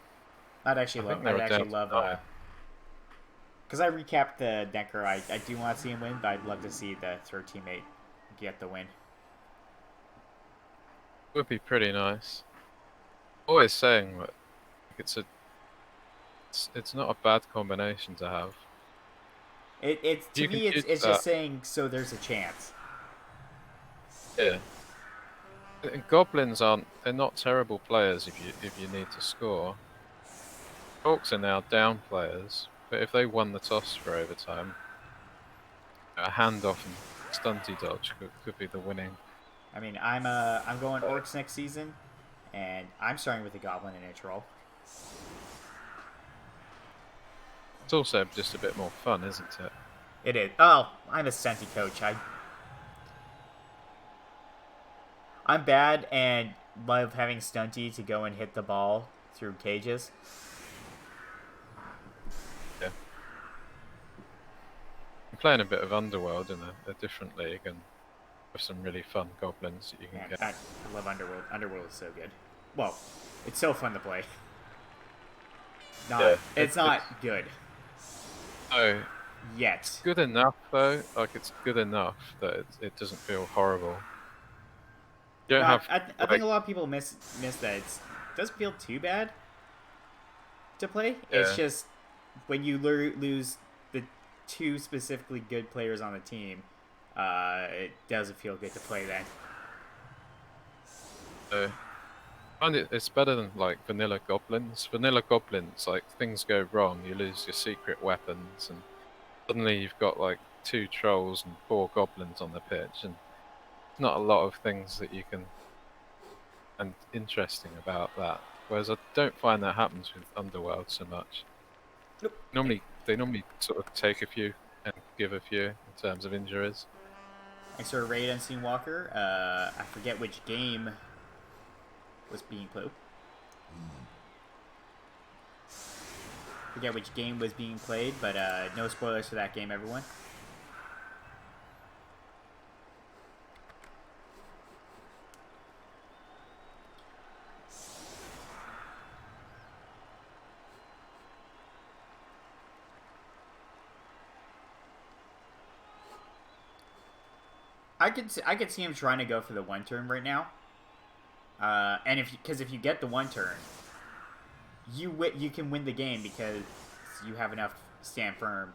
I'd actually love. Because I recapped the Necro, I do want to see him win, but I'd love to see the third teammate get the win. Would be pretty nice. Always saying that it's not a bad combination to have. It's to You can me, use it's that. just saying so there's a chance. Yeah. And goblins they're not terrible players if you need to score. Orcs are now down players, but if they won the toss for overtime, a handoff and stunty dodge could be the winning. I mean, I'm going orcs next season, and I'm starting with a goblin and a troll. It's also just a bit more fun, isn't it? It is. Oh, I'm a stunty coach. I'm bad and love having stunty to go and hit the ball through cages. Yeah. I'm playing a bit of Underworld in a different league and have some really fun goblins that you can Man, get. I love Underworld. Underworld is so good. Well, it's so fun to play. It's not good. Oh, Yet. good enough though. Like it's good enough that it doesn't feel horrible. You don't have. I think a lot of people miss that it doesn't feel too bad to play. Yeah. It's just when you lose the two specifically good players on the team, it doesn't feel good to play then. I find it's better than like vanilla goblins. Vanilla goblins, like things go wrong, you lose your secret weapons, and suddenly you've got like 2 trolls and 4 goblins on the pitch, and not a lot of things that you can and interesting about that. Whereas I don't find that happens with Underworld so much. Nope. They normally sort of take a few and give a few in terms of injuries. Thanks for Raid Unseen Walker. I forget which game was being played. Forget which game was being played, but no spoilers for that game, everyone. I could see him trying to go for the 1 turn right now. And if you get the 1 turn, you can win the game because you have enough stand firm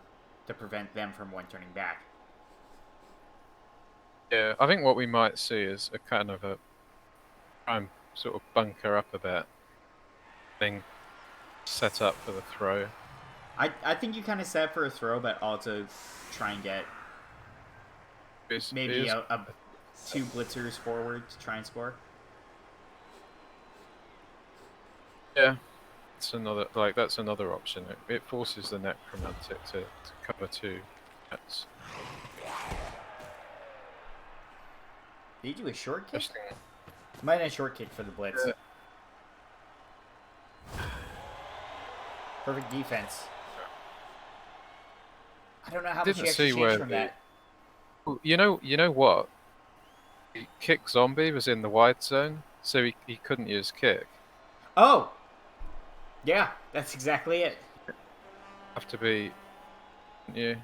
to prevent them from 1 turning back. Yeah, I think what we might see is a kind of a try and sort of bunker up a bit, thing set up for the throw. I think you kind of set for a throw, but also try and get maybe a 2 blitzers forward to try and score. Yeah, that's another option. It forces the necromantic to cover 2 nets. Did he do a short kick? Interesting. Might have a short kick for the blitz. Yeah. Perfect defense. I don't know how much Didn't you actually see changed where from the- that. You know what? Kick zombie was in the wide zone, so he couldn't use kick. Oh! Yeah, that's exactly it. Have to be. Yeah.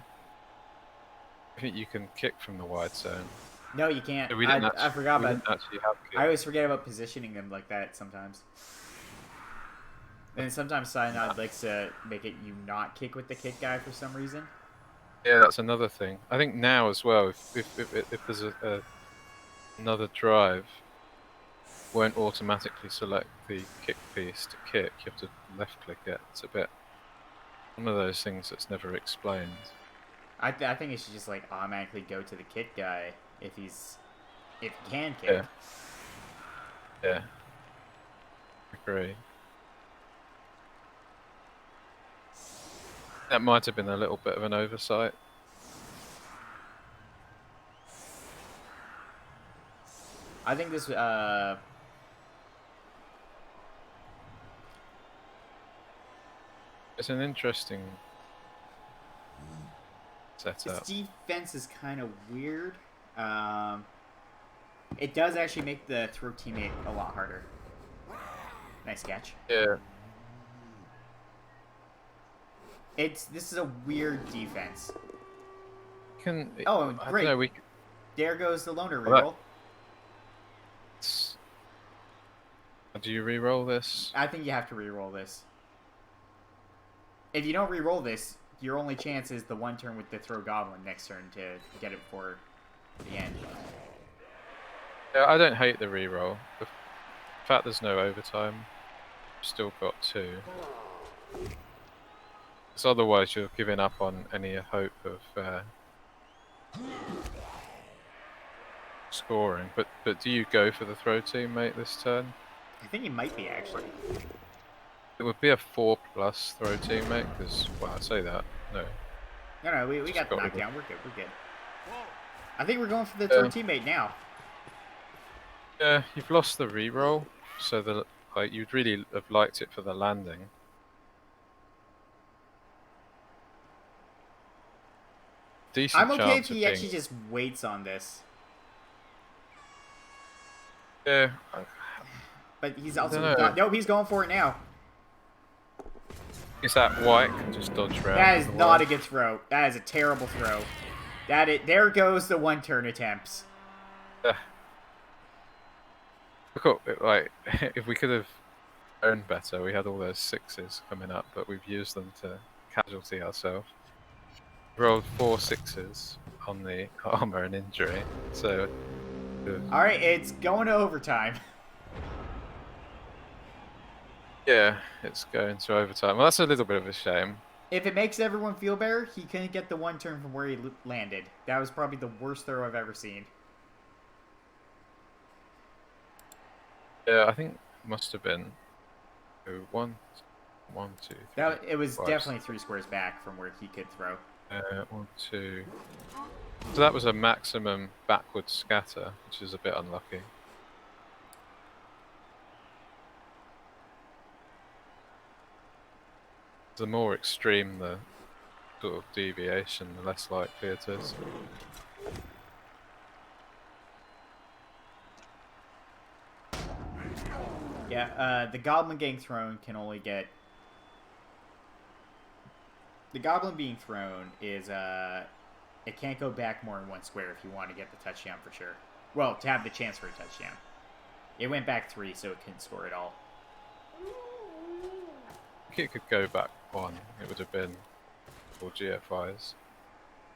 I think you can kick from the wide zone. No, you can't. So we didn't I forgot we about. didn't actually have kick. I always forget about positioning them like that sometimes. And sometimes Cyanide likes to make it you not kick with the kick guy for some reason. Yeah, that's another thing. I think now as well, if there's another drive, won't automatically select the kick piece to kick. You have to left click it. It's a bit one of those things that's never explained. I think it should just like automatically go to the kick guy if he can kick. Yeah. Yeah. Agree. That might have been a little bit of an oversight. I think this It's an interesting this setup. defense is kind of weird. It does actually make the throw teammate a lot harder. Nice catch. Yeah. This is a weird defense. Can Oh, I great. don't know, there goes the loner Well, reroll. Do you re-roll this? I think you have to re-roll this. If you don't re-roll this, your only chance is the one turn with the throw goblin next turn to get it before the end. Yeah, I don't hate the re-roll. The fact there's no overtime, you've still got 2. Because otherwise you're giving up on any hope of scoring. But do you go for the throw teammate this turn? I think it might be, actually. It would be a 4+ throw teammate, because, well, I say that, no. No, we Just got the got knockdown. We're good. I think we're going for the throw teammate now. Yeah, you've lost the re-roll, so like you'd really have liked it for the landing. Decent I'm okay if chance of he being... actually just waits on this. Yeah. But he's also dunno. not. Nope, he's going for it now. Is that white can just dodge around? That is not a good throw. That is a terrible throw. There goes the one turn attempts. Look up, like, if we could have earned better, we had all those 6s coming up, but we've used them to casualty ourselves. Rolled 4 6s on the armor and injury, so... Alright, it's going to overtime. Yeah, it's going to overtime. Well, that's a little bit of a shame. If it makes everyone feel better, he couldn't get the one turn from where he landed. That was probably the worst throw I've ever seen. Yeah, I think it must have been 1, 2, 3. It was 5, definitely 3 squares back from where he could throw. 1, 2. So that was a maximum backward scatter, which is a bit unlucky. The more extreme the sort of deviation, the less likely it is. Yeah, the goblin getting thrown can only get... The goblin being thrown is, it can't go back more than 1 square if you want to get the touchdown for sure. Well, to have the chance for a touchdown. It went back 3, so it couldn't score at all. I think it could go back 1. It would have been 4 GFIs.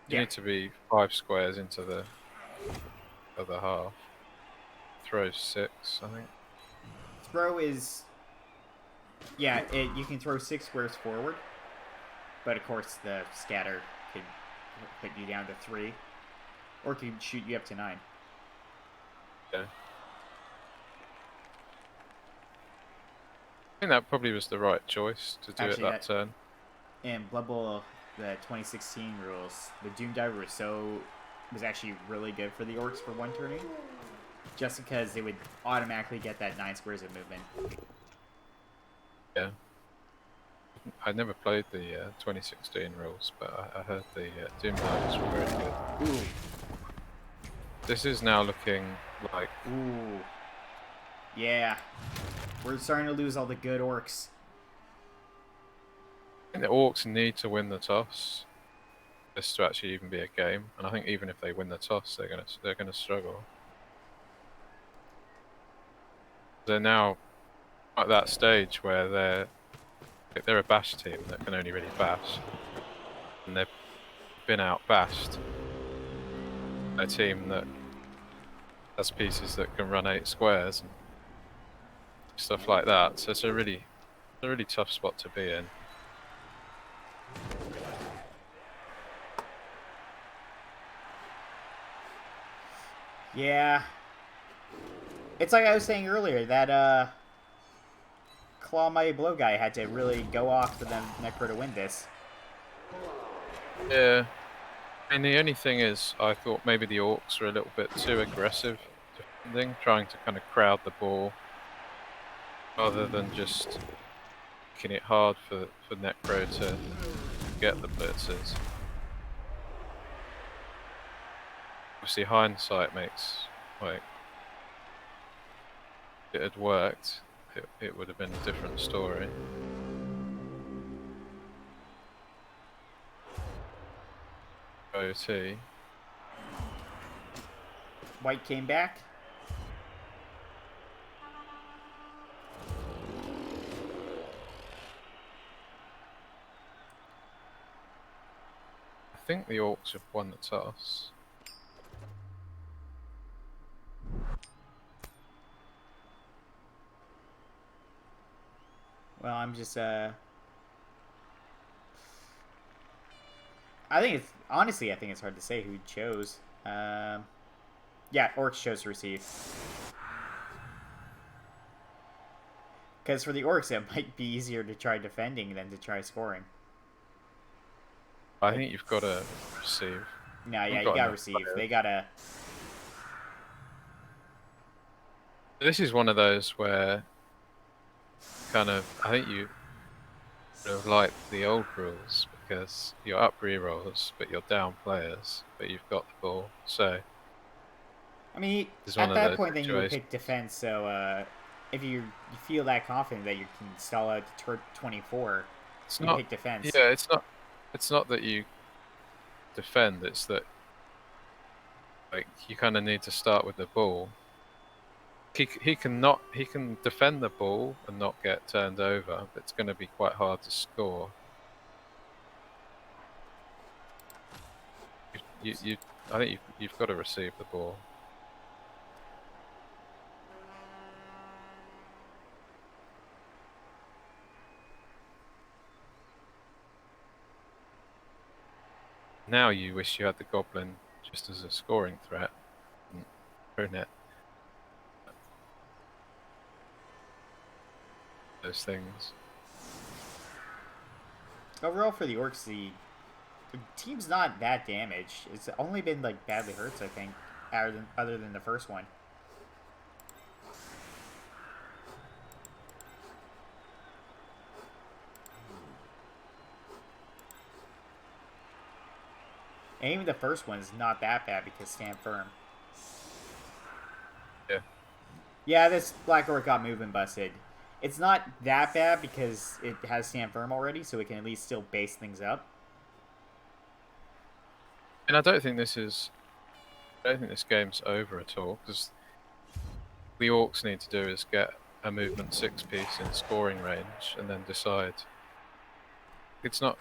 You need to be 5 squares into the other half. Throw 6, I think. Throw is... Yeah, you can throw 6 squares forward. But of course, the scatter could put you down to 3. Or could shoot you up to 9. Yeah. I think that probably was the right choice to do Actually, it that turn. In Blood Bowl, the 2016 rules, the Doom Diver was actually really good for the Orcs for one turning. Just because they would automatically get that 9 squares of movement. Yeah. I never played the 2016 rules, but I heard the Doom Divers were very good. Ooh. This is now looking like... Ooh. Yeah. We're starting to lose all the good Orcs. I think the Orcs need to win the toss for this to actually even be a game, and I think even if they win the toss, they're gonna struggle. They're now at that stage where they're a bash team that can only really bash, and they've been out bashed. A team that has pieces that can run 8 squares and stuff like that. So it's a really tough spot to be in. Yeah. It's like I was saying earlier, that Claw Mighty Blow guy had to really go off for them Necro to win this. Yeah. And the only thing is, I thought maybe the Orcs were a little bit too aggressive defending, trying to kind of crowd the ball, rather than just making it hard for Necro to get the blitzes. Obviously hindsight makes, like, if it had worked, it would have been a different story. OT. White came back. I think the Orcs have won the toss. Well, I'm just I think it's honestly, I think it's hard to say who chose. Yeah, Orcs chose to receive. Because for the Orcs, it might be easier to try defending than to try scoring. I think you've got to receive. No, yeah, We've you got gotta enough receive. players. They gotta. This is one of those where kind of I think you sort of like the old rules because you're up rerolls, but you're down players, but you've got the ball. So I mean, it's at one of that those point, then you would situations. pick defense. So if you feel that confident that you can stall out to 24, It's you not. pick defense. Yeah, it's not. It's not that you defend. It's that like you kind of need to start with the ball. He can defend the ball and not get turned over, but it's going to be quite hard to score. I think you've got to receive the ball. Now you wish you had the Goblin just as a scoring threat. Thrown it. Those things. Overall, for the Orcs, the team's not that damaged. It's only been like badly hurt, I think, other than the first one. And even the first one is not that bad because stand firm. Yeah. Yeah, this Black Orc got movement busted. It's not that bad because it has stand firm already, so it can at least still base things up. And I don't think this game's over at all because the Orcs need to do is get a movement 6 piece in scoring range and then decide. It's not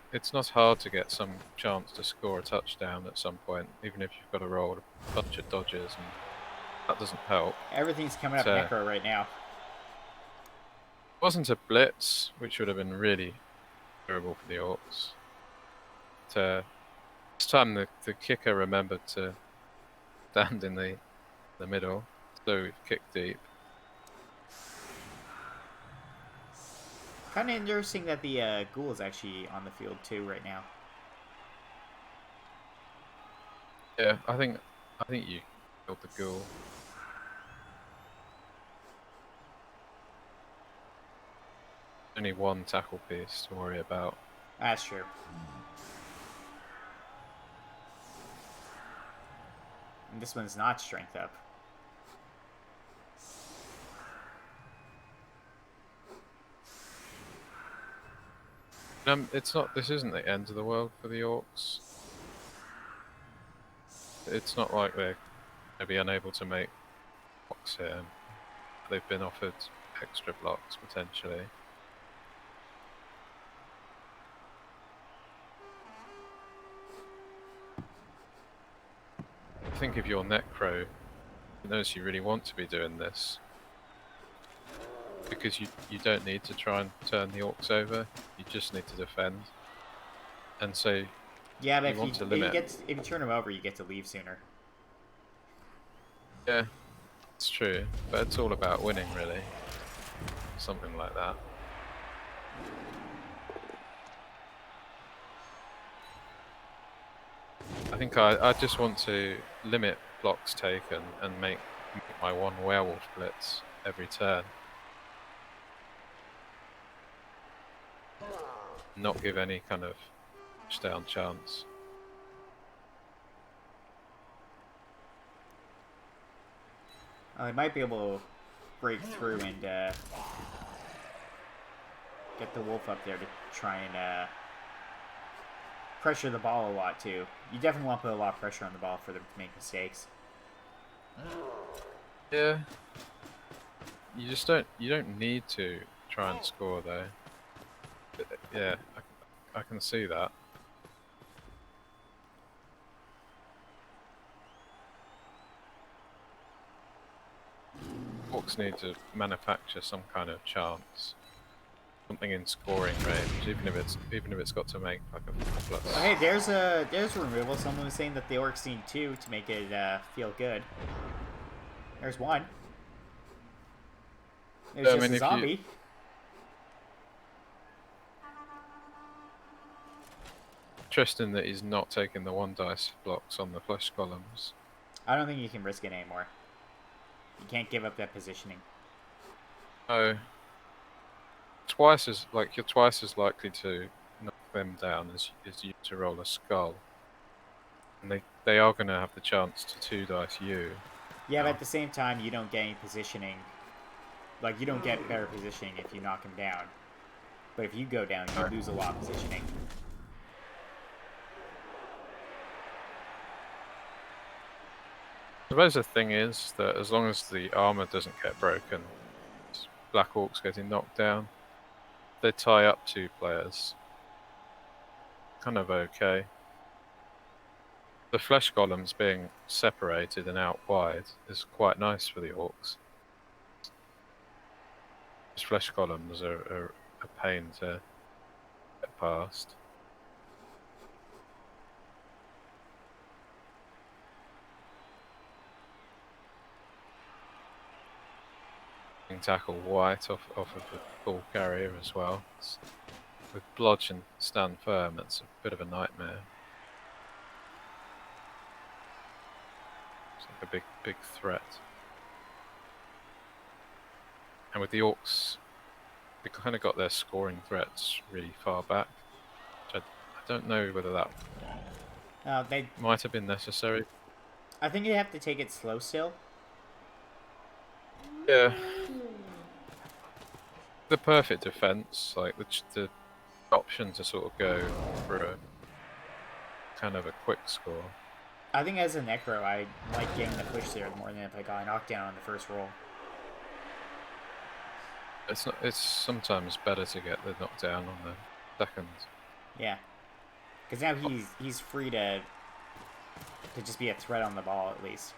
hard to get some chance to score a touchdown at some point, even if you've got to roll a bunch of dodges, and that doesn't help. Everything's coming up Necro right now. It wasn't a blitz, which would have been really terrible for the Orcs. But, this time the kicker remembered to stand in the middle, so we've kicked deep. Kind of interesting that the Ghoul is actually on the field too right now. Yeah, I think you killed the Ghoul. Only one tackle piece to worry about. That's true. And this one's not strength up. It's not. This isn't the end of the world for the Orcs. It's not like they're going to be unable to make blocks here. They've been offered extra blocks potentially. I think if you're Necro, you notice you really want to be doing this. Because you don't need to try and turn the Orcs over, you just need to defend. And so yeah, but if you turn them over, you get to leave sooner. Yeah, it's true, but it's all about winning, really. Something like that. I think I just want to limit blocks taken and make my one werewolf blitz every turn. Not give any kind of touchdown chance. They might be able to break through and get the wolf up there to try and pressure the ball a lot too. You definitely want to put a lot of pressure on the ball for them to make mistakes. Yeah. You don't need to try and score though. Yeah, I can see that. Hawks need to manufacture some kind of chance, something in scoring range, even if it's got to make like a plus. Oh, hey, there's removal. Someone was saying that the orcs need 2 to make it feel good. There's 1. There's I just mean, a if you- zombie. Interesting that he's not taking the 1 dice blocks on the flesh columns. I don't think you can risk it anymore. You can't give up that positioning. Oh, you're twice as likely to knock them down as you to roll a skull, and they are going to have the chance to 2 dice you. Yeah, but at the same time, you don't get any positioning. Like, you don't get better positioning if you knock him down. But if you go down, you lose a lot of positioning. I suppose the thing is that as long as the armor doesn't get broken, Black Orcs getting knocked down, they tie up 2 players. Kind of okay. The flesh columns being separated and out wide is quite nice for the Orcs. These flesh columns are a pain to get past. You can tackle white off of the ball carrier as well. With blodge and stand firm, it's a bit of a nightmare. It's like a big threat. And with the Orcs, they kind of got their scoring threats really far back. Which I don't know whether that They. might have been necessary. I think you have to take it slow still. Yeah. The perfect defense, like the option to sort of go for a kind of a quick score. I think as a Necro, I like getting the push there more than if I got a knockdown on the first roll. It's sometimes better to get the knockdown on the second. Yeah, because now he's free to just be a threat on the ball at least.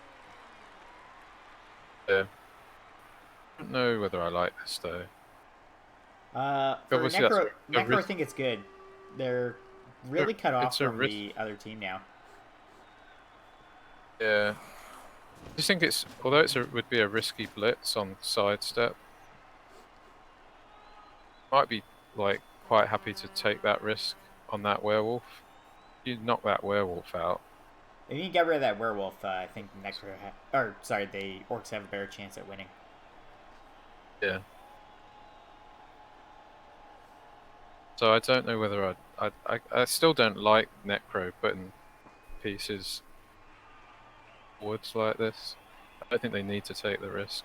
Yeah. I don't know whether I like this though. For Obviously, Necro, that's I think it's good. They're really cut off it's a from risk. the other team now. Yeah. I just think although would be a risky blitz on sidestep, might be like quite happy to take that risk on that werewolf. You knock that werewolf out. If you can get rid of that werewolf, I think Necro the Orcs have a better chance at winning. Yeah. So I don't know whether I still don't like Necro putting pieces woods like this. I don't think they need to take the risk.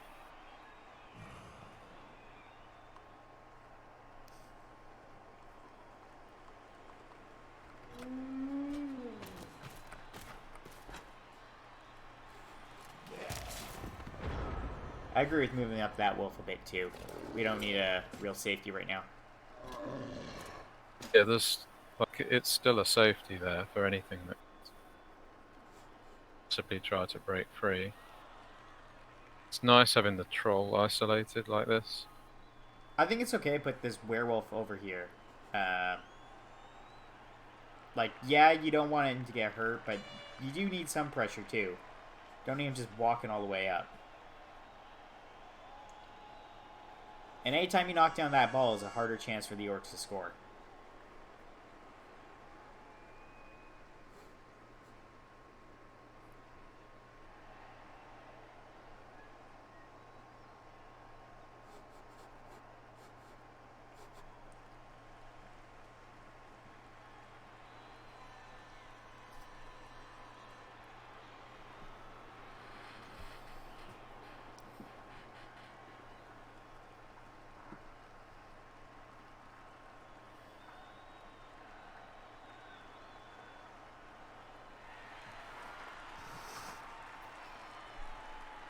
I agree with moving up that wolf a bit too. We don't need a real safety right now. Yeah, it's still a safety there for anything that possibly try to break free. It's nice having the troll isolated like this. I think it's okay to put this werewolf over here. Yeah, you don't want him to get hurt, but you do need some pressure too. Don't need him just walking all the way up. And anytime you knock down that ball is a harder chance for the Orcs to score.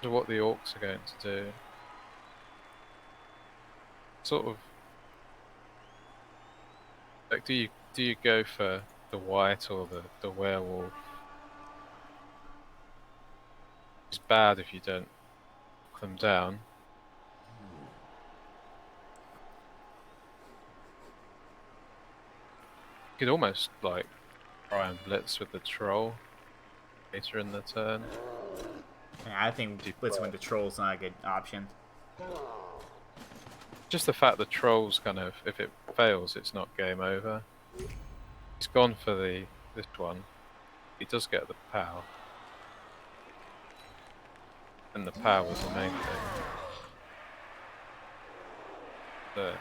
wonder what the orcs are going to do. Sort of like, do you go for the white or the werewolf? It's bad if you don't knock them down. You could almost like try and blitz with the troll later in the turn. Yeah, I think blitzing with the troll's not a good option. Just the fact the troll's kind of, if it fails, it's not game over. He's gone for this one. He does get the power. And the power was the main thing. There.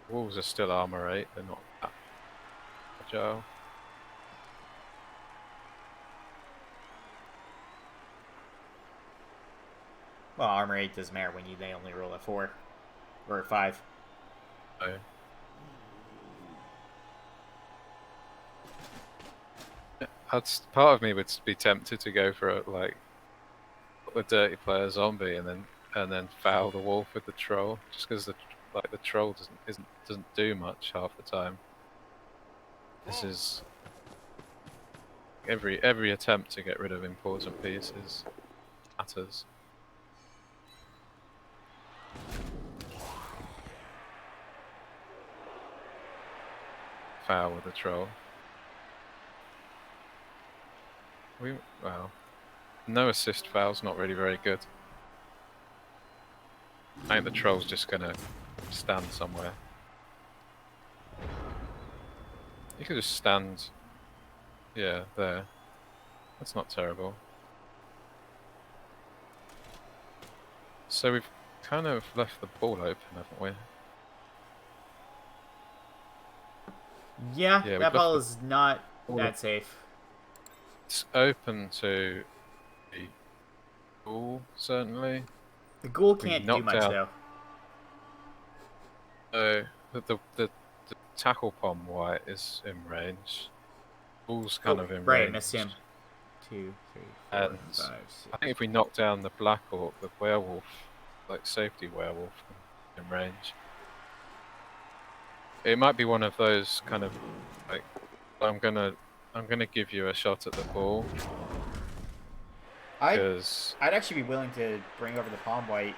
Wolves are still armor 8, they're not that agile. Well, armor 8 doesn't matter when they only roll a 4 or a 5. So, part of me would be tempted to go for a dirty player zombie and then foul the wolf with the troll, just because the troll doesn't do much half the time. This is every attempt to get rid of important pieces matters. Foul with the troll. Well, no assist foul's not really very good. I think the troll's just gonna stand somewhere. You could just stand, yeah, there. That's not terrible. So we've kind of left the ball open, haven't we? Yeah, Yeah, that ball is not that safe. It's open to the ball, certainly. The ghoul can't do much, down. though. The tackle pom white is in range. Bull's kind of in range. Right, missed him. 2, 3, 4, And 5, 6. I think if we knock down the black orc, the werewolf, like safety werewolf, in range. It might be one of those kind of like, I'm gonna give you a shot at the ball. I'd actually be willing to bring over the palm white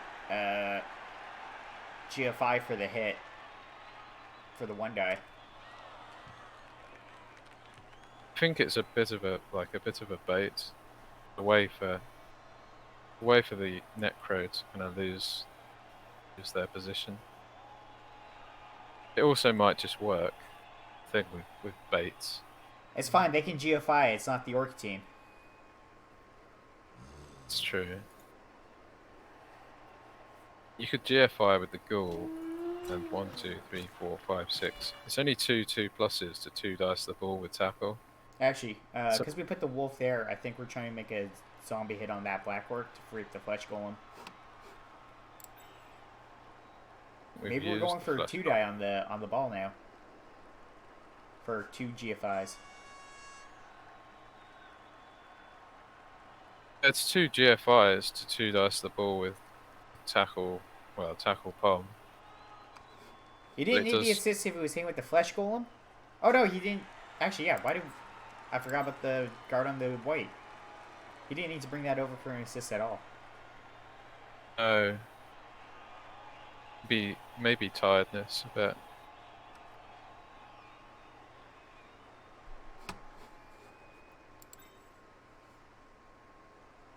GFI for the hit for the one die. I think it's a bit of a bait, a way for the Necro to kind of lose their position. It also might just work, I think, with baits. It's fine, they can GFI, it's not the orc team. It's true. You could GFI with the ghoul, and 1, 2, 3, 4, 5, 6. It's only 2 2+s to 2 dice the ball with tackle. Actually, because we put the wolf there, I think we're trying to make a zombie hit on that black orc to freak the flesh golem. Maybe we're going for 2 die on the ball now. For 2 GFIs. It's 2 GFIs to 2 dice the ball with tackle palm. He didn't need the assist if he was hitting with the flesh golem? Oh no, he didn't. Actually, yeah, I forgot about the guard on the white. He didn't need to bring that over for an assist at all. Oh. Maybe tiredness a bit.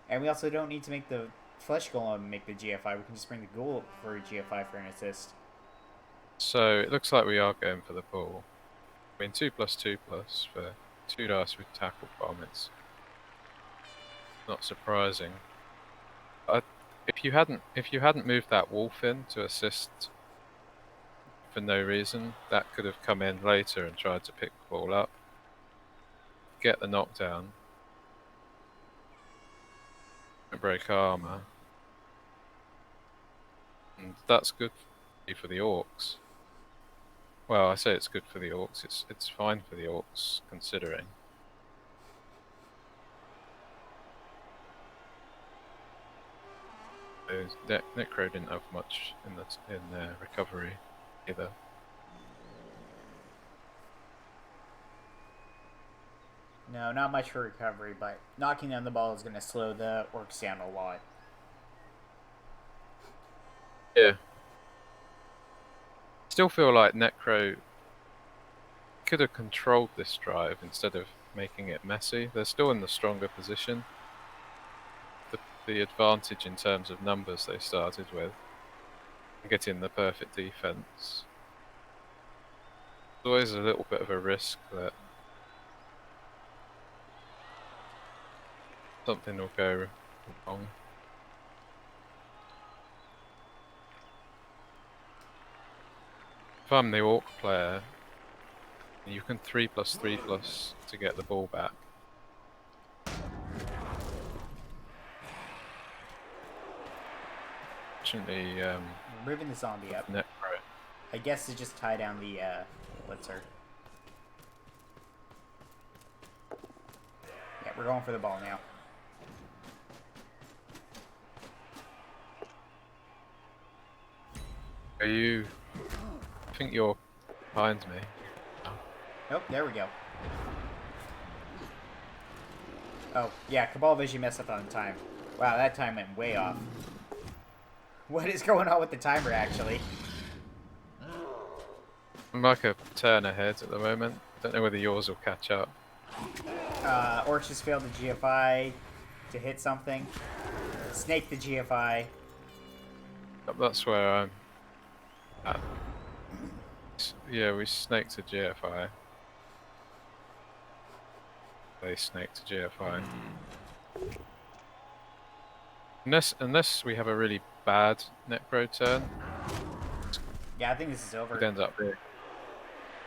And we also don't need to make the flesh golem make the GFI. We can just bring the ghoul for a GFI for an assist. So it looks like we are going for the ball. I mean, 2+2+ for 2 dice with tackle bomb. It's not surprising. If you hadn't moved that wolf in to assist for no reason, that could have come in later and tried to pick the ball up, get the knockdown, and break armor, and that's good for the orcs. Well, I say it's good for the orcs. It's fine for the orcs considering. Necro didn't have much in their recovery either. No, not much for recovery, but knocking down the ball is going to slow the orcs down a lot. Yeah. Still feel like Necro could have controlled this drive instead of making it messy. They're still in the stronger position. The advantage in terms of numbers they started with, getting the perfect defense. There's always a little bit of a risk that something will go wrong. If I'm the orc player, you can 3+3+ to get the ball back. Fortunately, We're moving the zombie up. Necro. I guess to just tie down the blitzer. Yeah, we're going for the ball now. Are you? I think you're behind me. Oh, there we go. Oh, yeah, Cabal Vision messed up on time. Wow, that time went way off. What is going on with the timer, actually? I'm like a turn ahead at the moment. Don't know whether yours will catch up. Orcs just failed the GFI to hit something. Snake the GFI. That's where I'm at. Yeah, we snaked a GFI. They snaked a GFI. Unless we have a really bad Necro turn, Yeah, I think this is over. it ends up being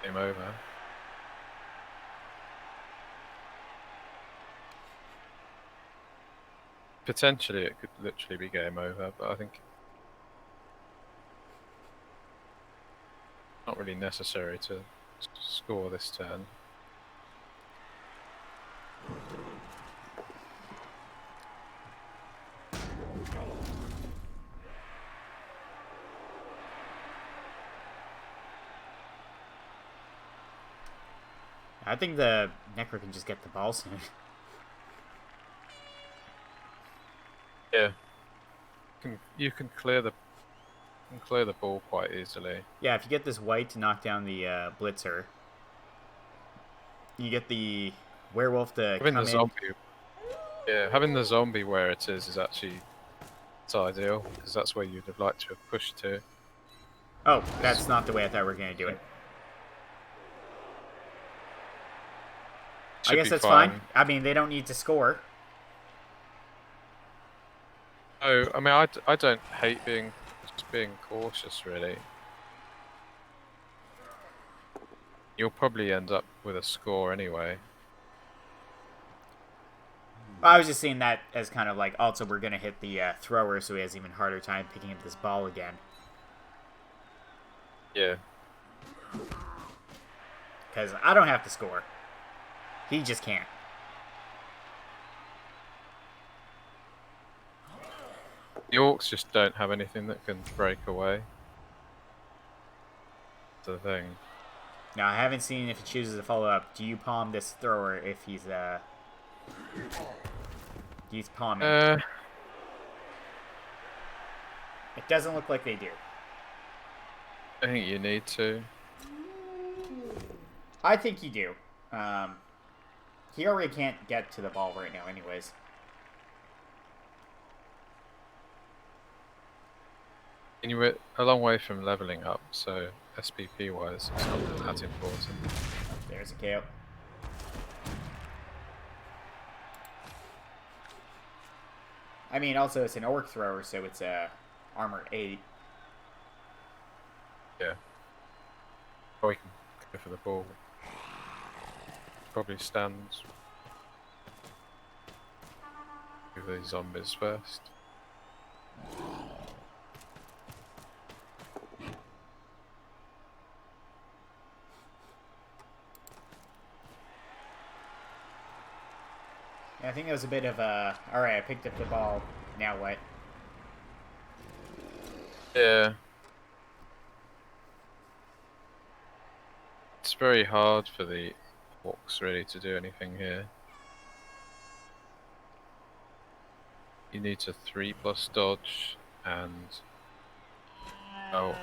game over. Potentially, it could literally be game over, but I think it's not really necessary to score this turn. I think the Necro can just get the ball soon. Yeah, you can clear the ball quite easily. Yeah, if you get this white to knock down the blitzer, you get the werewolf to Having come the in. zombie, yeah, having the zombie where it is actually it's ideal because that's where you'd have liked to have pushed to. Oh, that's not the way I thought we were going to do it. I guess that's fine. I mean, they don't need to score. Oh, I mean, I don't hate being cautious, really. You'll probably end up with a score anyway. I was just seeing that as kind of like, also we're going to hit the thrower, so he has even harder time picking up this ball again. Yeah. Because I don't have to score. He just can't. The orcs just don't have anything that can break away. That's the thing. Now, I haven't seen if he chooses to follow up. Do you palm this thrower if he's palming? It doesn't look like they do. I think you need to. I think you do. He already can't get to the ball right now anyways. And you were a long way from leveling up, so SPP wise, it's not that important. There's a KO. I mean, also it's an orc thrower, so it's armor 8. Yeah. Or we can go for the ball. Probably stands. Do these zombies first. Yeah, I think it was a bit of a... Alright, I picked up the ball. Now what? Yeah. It's very hard for the Hawks really to do anything here. You need to 3+ dodge and... Oh,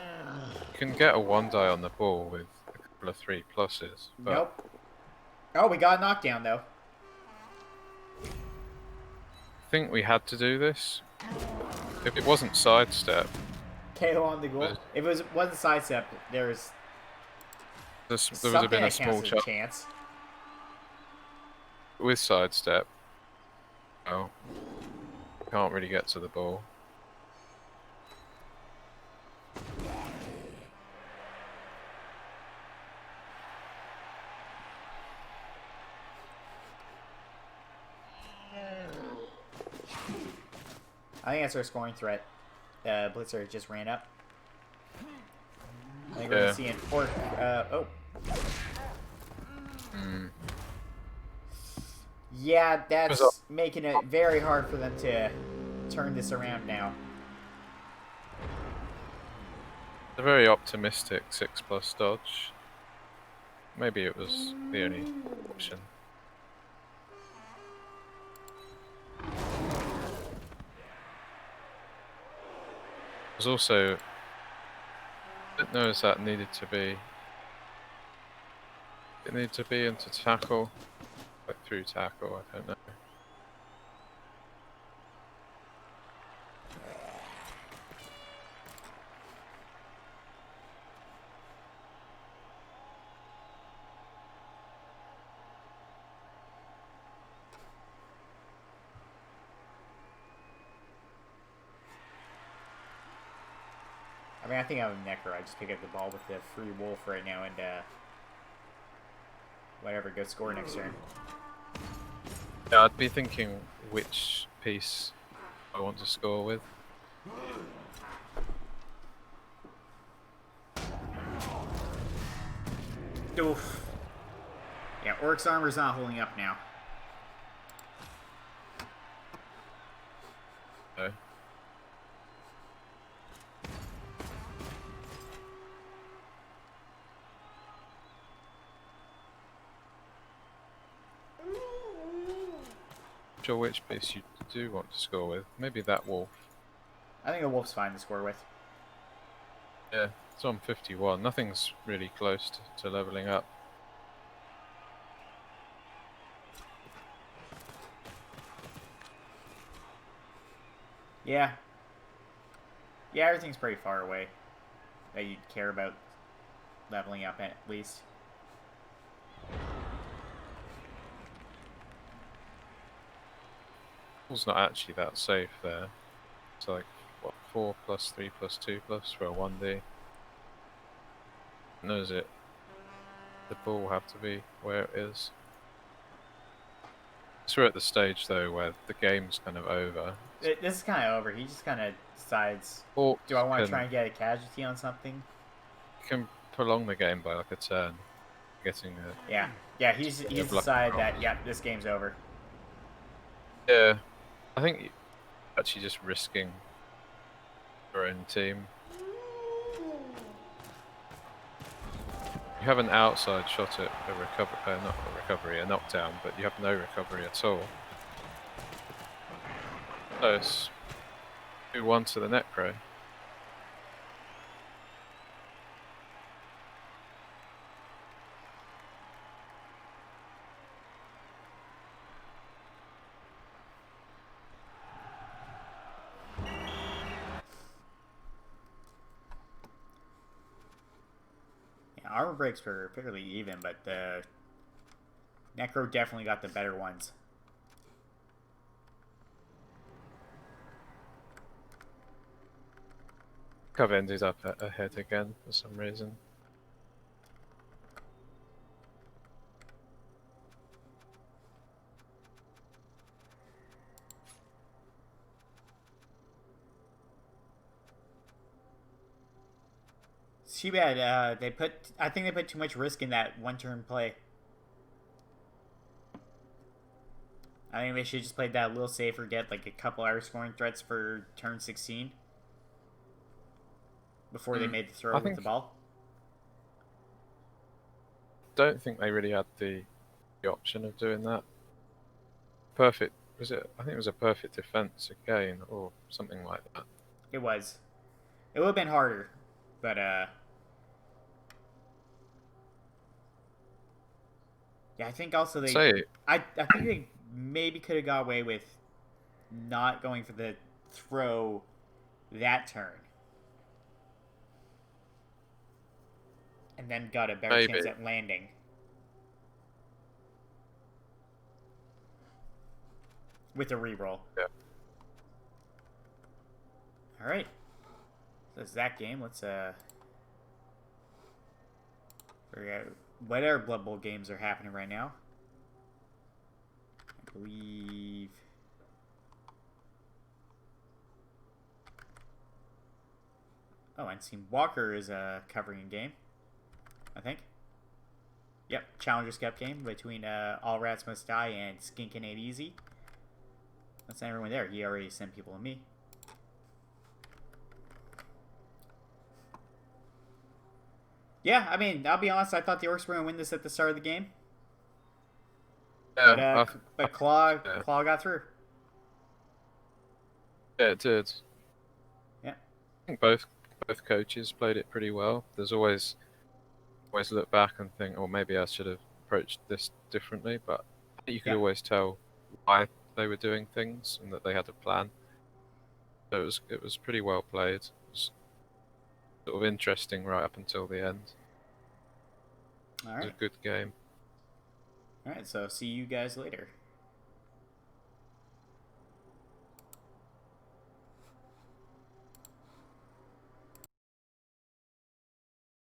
you can get a 1-die on the ball with a couple of 3+s, but... Nope. Oh, we got a knockdown, though. I think we had to do this. If it wasn't sidestep, KO on the goal. If it wasn't sidestep, there was there would have something been a that small counts as a chance. with sidestep. Oh, can't really get to the ball. I think that's our scoring threat. Blitzer just ran up. I think we're Yeah. gonna see an orc. Oh. Yeah, that's making it very hard for them to turn this around now. A very optimistic 6+ dodge. Maybe it was the only option. There's also... I didn't notice that needed to be... It needed to be into tackle. Like through tackle, I don't know. I mean, I think I'm a Necro. I just pick up the ball with the free wolf right now and, whatever, go score next turn. Yeah, I'd be thinking which piece I want to score with. Oof. Yeah, Orc's armor's not holding up now. So. Sure which piece you do want to score with. Maybe that wolf. I think the wolf's fine to score with. Yeah, it's on 51. Nothing's really close to leveling up. Yeah. Yeah, everything's pretty far away that you'd care about leveling up at least. It's not actually that safe there. It's like, what, 4+, 3+, 2+ for a 1D. Knows it. The ball will have to be where it is. So we're at the stage though where the game's kind of over. This is kind of over. He just kind of decides, Or do I want to try and get a casualty on something? You can prolong the game by like a turn. Getting a... Yeah. Yeah, he's decided that, yeah, this game's over. Yeah. I think you're actually just risking your own team. You have an outside shot at a recovery, not a recovery, a knockdown, but you have no recovery at all. So it's 2-1 to the Necro. Armor breaks were fairly even, but the Necro definitely got the better ones. I've ended up ahead again for some reason. It's too bad. I think they put too much risk in that one-turn play. I think they should just play that a little safer, get like a couple hour scoring threats for turn 16 before they made the throw with the ball. Don't think they really had the option of doing that. Perfect. Was it? I think it was a perfect defense again, or something like that. It was. It would have been harder, but yeah, I think also I think they maybe could have got away with not going for the throw that turn, and then got a better chance at landing. With a reroll. Yeah. Alright. So it's that game. Let's figure out what other Blood Bowl games are happening right now. I believe and Team Walker is covering a game. I think. Yep, Challengers Cup game between All Rats Must Die and Skinkin' Ain't Easy. That's not everyone there. He already sent people to me. Yeah, I mean, I'll be honest. I thought the Orcs were going to win this at the start of the game. Yeah, but Claw got through. Yeah, it did. Yeah. I think both coaches played it pretty well. There's always look back and think, oh, maybe I should have approached this differently. But you could always tell why they were doing things and that they had a plan. So it was pretty well played. It was sort of interesting right up until the end. All right. It was a good game. All right, so see you guys later.